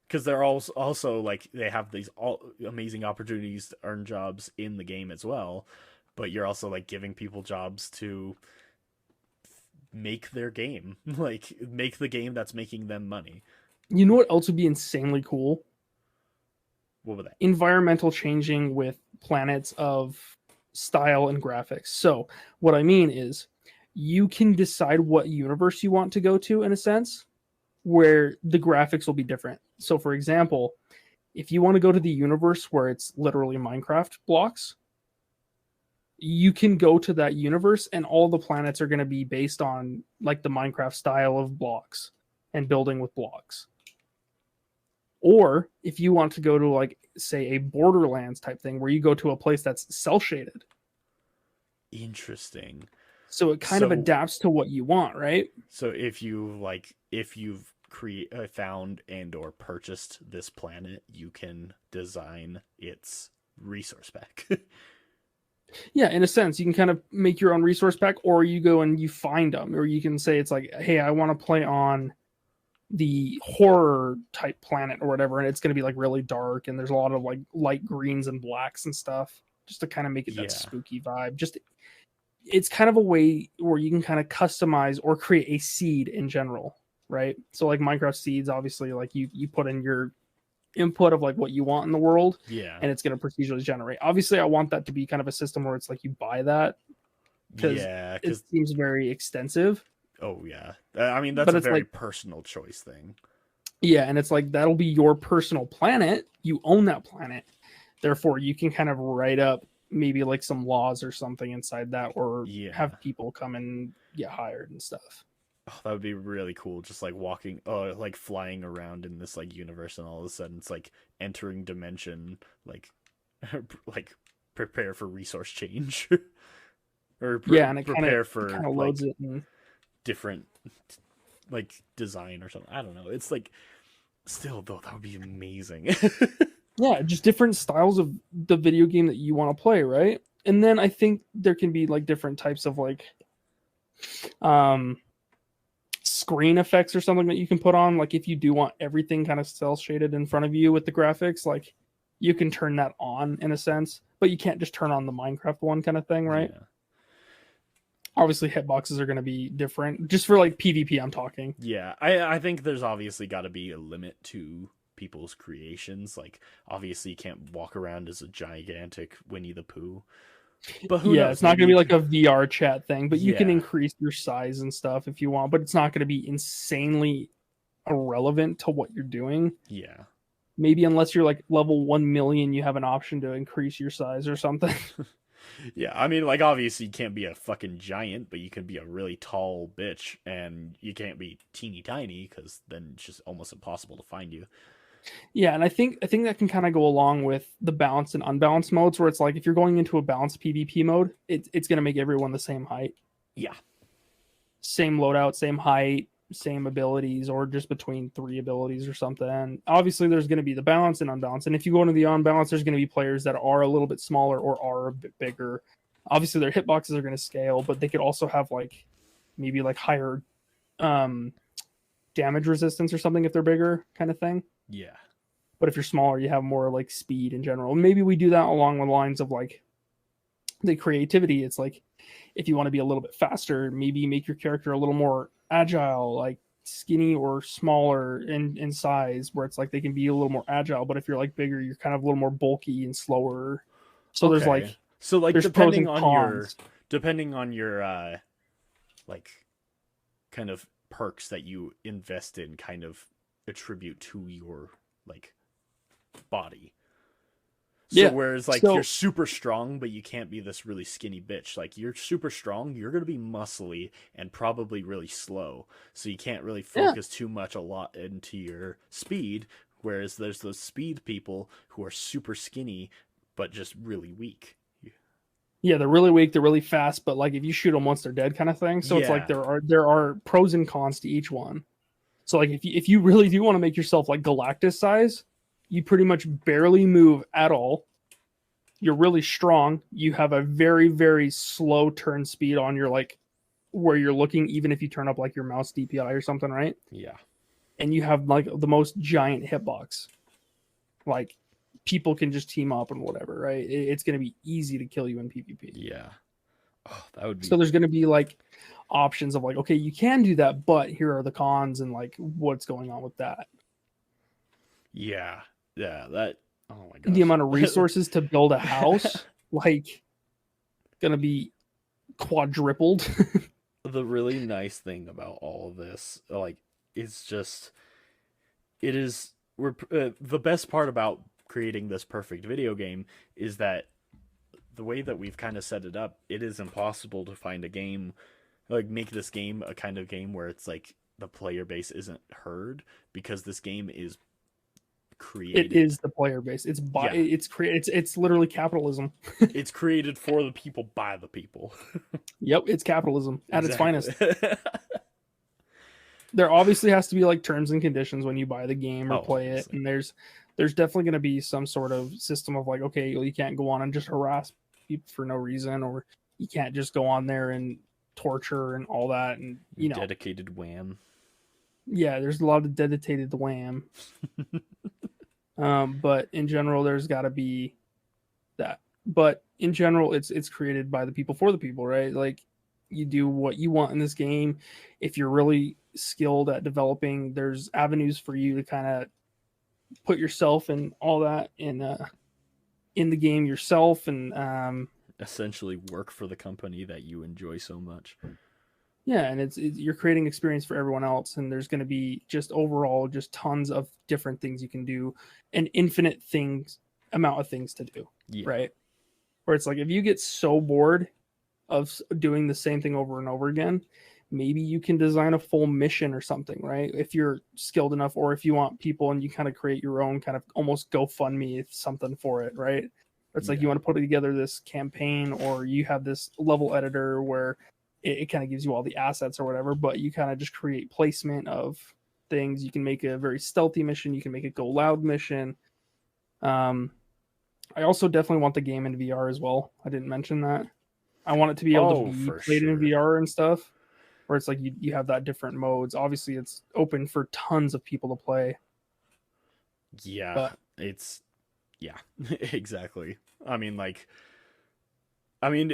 because they're also like they have these all amazing opportunities to earn jobs in the game as well, but you're also like giving people jobs to make their game, like make the game that's making them money. You know what else would be insanely cool? What would that? Environmental changing with planets of style and graphics. So, what I mean is, you can decide what universe you want to go to in a sense, where the graphics will be different. So, for example, if you want to go to the universe where it's literally Minecraft blocks, you can go to that universe and all the planets are going to be based on like the Minecraft style of blocks and building with blocks. Or if you want to go to like say a Borderlands type thing where you go to a place that's cell shaded. Interesting. So it kind of So adapts to what you want, right? so if you've found and or purchased this planet, you can design its resource pack. Yeah, in a sense, you can kind of make your own resource pack, or you go and you find them, or you can say it's like, hey, I want to play on the horror type planet or whatever, and it's going to be like really dark, and there's a lot of like light greens and blacks and stuff, just to kind of make it that Yeah. spooky vibe. Just it's kind of a way where you can kind of customize or create a seed in general, right? So like Minecraft seeds, obviously, like you put in your input of like what you want in the world Yeah. and it's going to procedurally generate. Obviously, I want that to be kind of a system where it's like you buy that because Yeah, it because seems very extensive. oh yeah, I mean that's But a it's very like, personal choice thing. yeah, and it's like that'll be your personal planet. You own that planet. Therefore, you can kind of write up maybe like some laws or something inside that, or Yeah. have people come and get hired and stuff. Oh, that would be really cool. Just like walking, like flying around in this like universe, and all of a sudden it's like entering dimension, like, like prepare for resource change, or Yeah, and it prepare kind for of like loads it and different like design or something. I don't know. It's like still though that would be amazing. yeah, just different styles of the video game that you want to play, right? And then I think there can be like different types of like um screen effects or something that you can put on. Like if you do want everything kind of cel shaded in front of you with the graphics, like you can turn that on in a sense, but you can't just turn on the Minecraft one kind of thing, right? Yeah. Obviously hitboxes are going to be different just for like PvP. I'm talking. Yeah, I think there's obviously got to be a limit to people's creations. Like, obviously, you can't walk around as a gigantic Winnie the Pooh. But who Yeah, knows? it's not Maybe going to you be like could... a VR chat thing, but you can Yeah, increase your size and stuff if you want, but it's not going to be insanely irrelevant to what you're doing. yeah, Maybe unless you're like level 1 million, you have an option to increase your size or something. yeah. I mean, like, obviously, you can't be a fucking giant, but you can be a really tall bitch, and you can't be teeny tiny because then it's just almost impossible to find you. Yeah, and I think that can kind of go along with the balanced and unbalanced modes, where it's like if you're going into a balanced PvP mode, it's going to make everyone the same height, Yeah, same loadout, same height, same abilities, or just between three abilities or something. And obviously, there's going to be the balance and unbalanced. And if you go into the unbalanced, there's going to be players that are a little bit smaller or are a bit bigger. Obviously, their hitboxes are going to scale, but they could also have like maybe like higher um, damage resistance or something if they're bigger, kind of thing. yeah, But if you're smaller, you have more like speed in general. Maybe we do that along the lines of like the creativity. It's like if you want to be a little bit faster, maybe make your character a little more agile, like skinny or smaller in size, where it's like they can be a little more agile. But if you're like bigger, you're kind of a little more bulky and slower. So there's okay. like So, like, there's pros and cons. depending on your like kind of perks that you invest in, kind of attribute to your like body. So Yeah. whereas like So you're super strong, but you can't be this really skinny bitch. Like you're super strong, you're gonna be muscly and probably really slow. So you can't really yeah, focus too much a lot into your speed. Whereas there's those speed people who are super skinny but just really weak. yeah, they're really weak, they're really fast, but like if you shoot them once, they're dead, kind of thing. So it's like Yeah, there are pros and cons to each one. So like if you really do want to make yourself like Galactus size, you pretty much barely move at all. You're really strong. You have a very very slow turn speed on your like where you're looking, even if you turn up like your mouse DPI or something, right? yeah, And you have like the most giant hitbox. Like people can just team up and whatever, right? It's going to be easy to kill you in PvP. yeah. Oh, that would So be. there's going to be like options of like, okay, you can do that, but here are the cons and like what's going on with that. Yeah, yeah. That. Oh my The gosh. amount of resources to build a house, like, going to be quadrupled. The really nice thing about all of this, like, it's just it is we're the best part about creating this perfect video game is that the way that we've kind of set it up, it is impossible to find a game like make this game a kind of game where it's like the player base isn't heard because this game is It created. is the player base. Yeah, It's literally capitalism. it's created for the people by the people. Yep, it's capitalism at its Exactly. finest. There obviously has to be like terms and conditions when you buy the game or Oh, play it, obviously. and there's definitely going to be some sort of system of like, okay, you can't go on and just harass people for no reason, or you can't just go on there and torture and all that, and Dedicated wham. yeah, there's a lot of dedicated wham. But in general, there's got to be that. But in general, it's created by the people for the people, right? Like you do what you want in this game. If you're really skilled at developing, there's avenues for you to kind of put yourself and all that in the game yourself, and Essentially work for the company that you enjoy so much. yeah, and you're creating experience for everyone else, and there's going to be just overall just tons of different things you can do, and infinite things amount of things to do, Yeah. right? Where it's like if you get so bored of doing the same thing over and over again, maybe you can design a full mission or something, right? If you're skilled enough, or if you want people and you kind of create your own kind of almost GoFundMe something for it, right? It's like Yeah. you want to put together this campaign, or you have this level editor where it kind of gives you all the assets or whatever, but you kind of just create placement of things. You can make a very stealthy mission, you can make a go loud mission. I also definitely want the game in VR as well. I didn't mention that. I want it to be able to Oh, be for played in sure. VR and stuff, where it's like you have that different modes. Obviously, it's open for tons of people to play, Yeah. but It's yeah. Exactly. I mean like I mean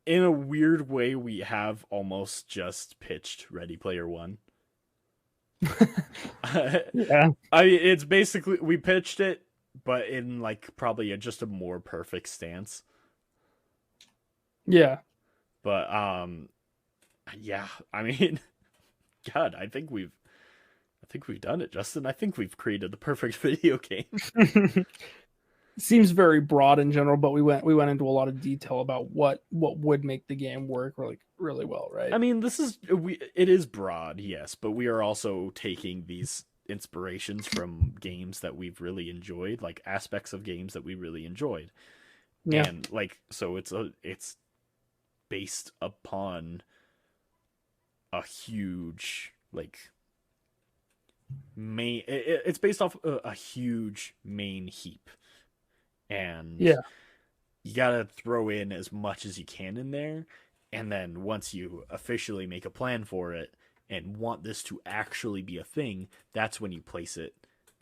in a weird way we have almost just pitched Ready Player 1. yeah, I mean, it's basically we pitched it but in like probably just a more perfect stance. yeah. But yeah, I mean god, I think we've done it, Justin. I think we've created the perfect video game. Seems very broad in general, but we went into a lot of detail about what would make the game work really well, right? I mean, it is broad, yes, but we are also taking these inspirations from games that we've really enjoyed, like aspects of games that we really enjoyed. Yeah, And like so it's based upon a huge like it's based off a huge main heap. And yeah, you got to throw in as much as you can in there, and then once you officially make a plan for it and want this to actually be a thing, that's when you place it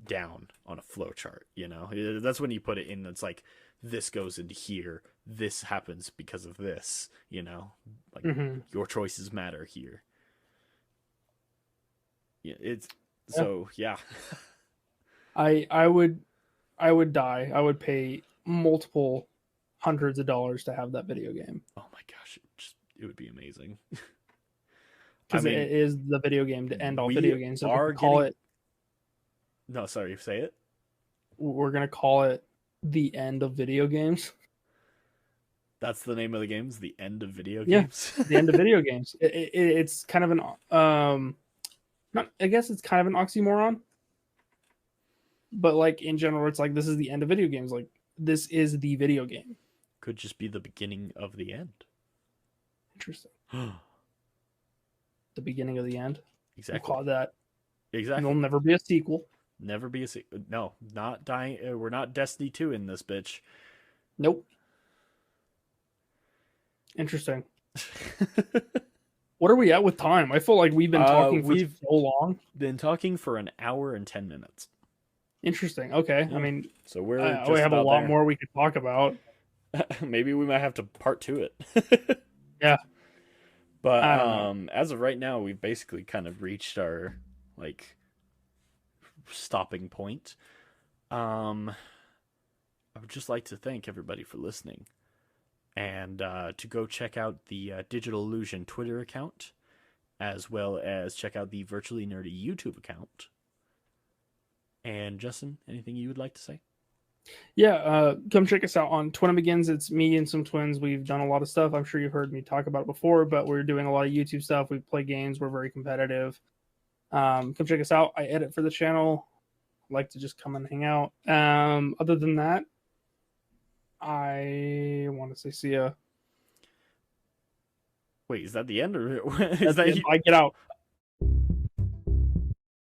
down on a flow chart, you know? That's when you put it in. It's like this goes into here, this happens because of this, you know? Like hmm your choices matter here. Yeah, it's yeah. so yeah. I would die. I would pay multiple hundreds of dollars to have that video game, Oh my gosh, it would be amazing. I because it mean, is the video game to end all we video games. So are call getting it. no, sorry, say it. We're gonna call it the end of video games. That's the name of the game. Is the end of video Yeah, games. the end of video games. It's kind of an not. I guess it's kind of an oxymoron, but like in general, it's like this is the end of video games. Like this is the video game. Could just be the beginning of the end. Interesting. The beginning of the end. Exactly. We'll call that. Exactly. There'll never be a sequel. Never be a no, not dying. We're not Destiny 2 in this bitch. Nope. Interesting. What are we at with time? I feel like we've been talking for so long. Been talking for an hour and 10 minutes. Interesting. Okay. Yeah. I mean, so we have a lot more we could talk about. Maybe we might have to part 2 it. Yeah. But as of right now, we've basically kind of reached our like stopping point. I would just like to thank everybody for listening, and to go check out the Digital Illusion Twitter account, as well as check out the Virtually Nerdy YouTube account. And Justin, anything you would like to say? Yeah, come check us out on Twinamigins. It's me and some twins. We've done a lot of stuff. I'm sure you've heard me talk about it before, but we're doing a lot of YouTube stuff. We play games. We're very competitive. Come check us out. I edit for the channel. I like to just come and hang out. Other than that, I want to say see ya. Wait, is that the end, or is that I get out?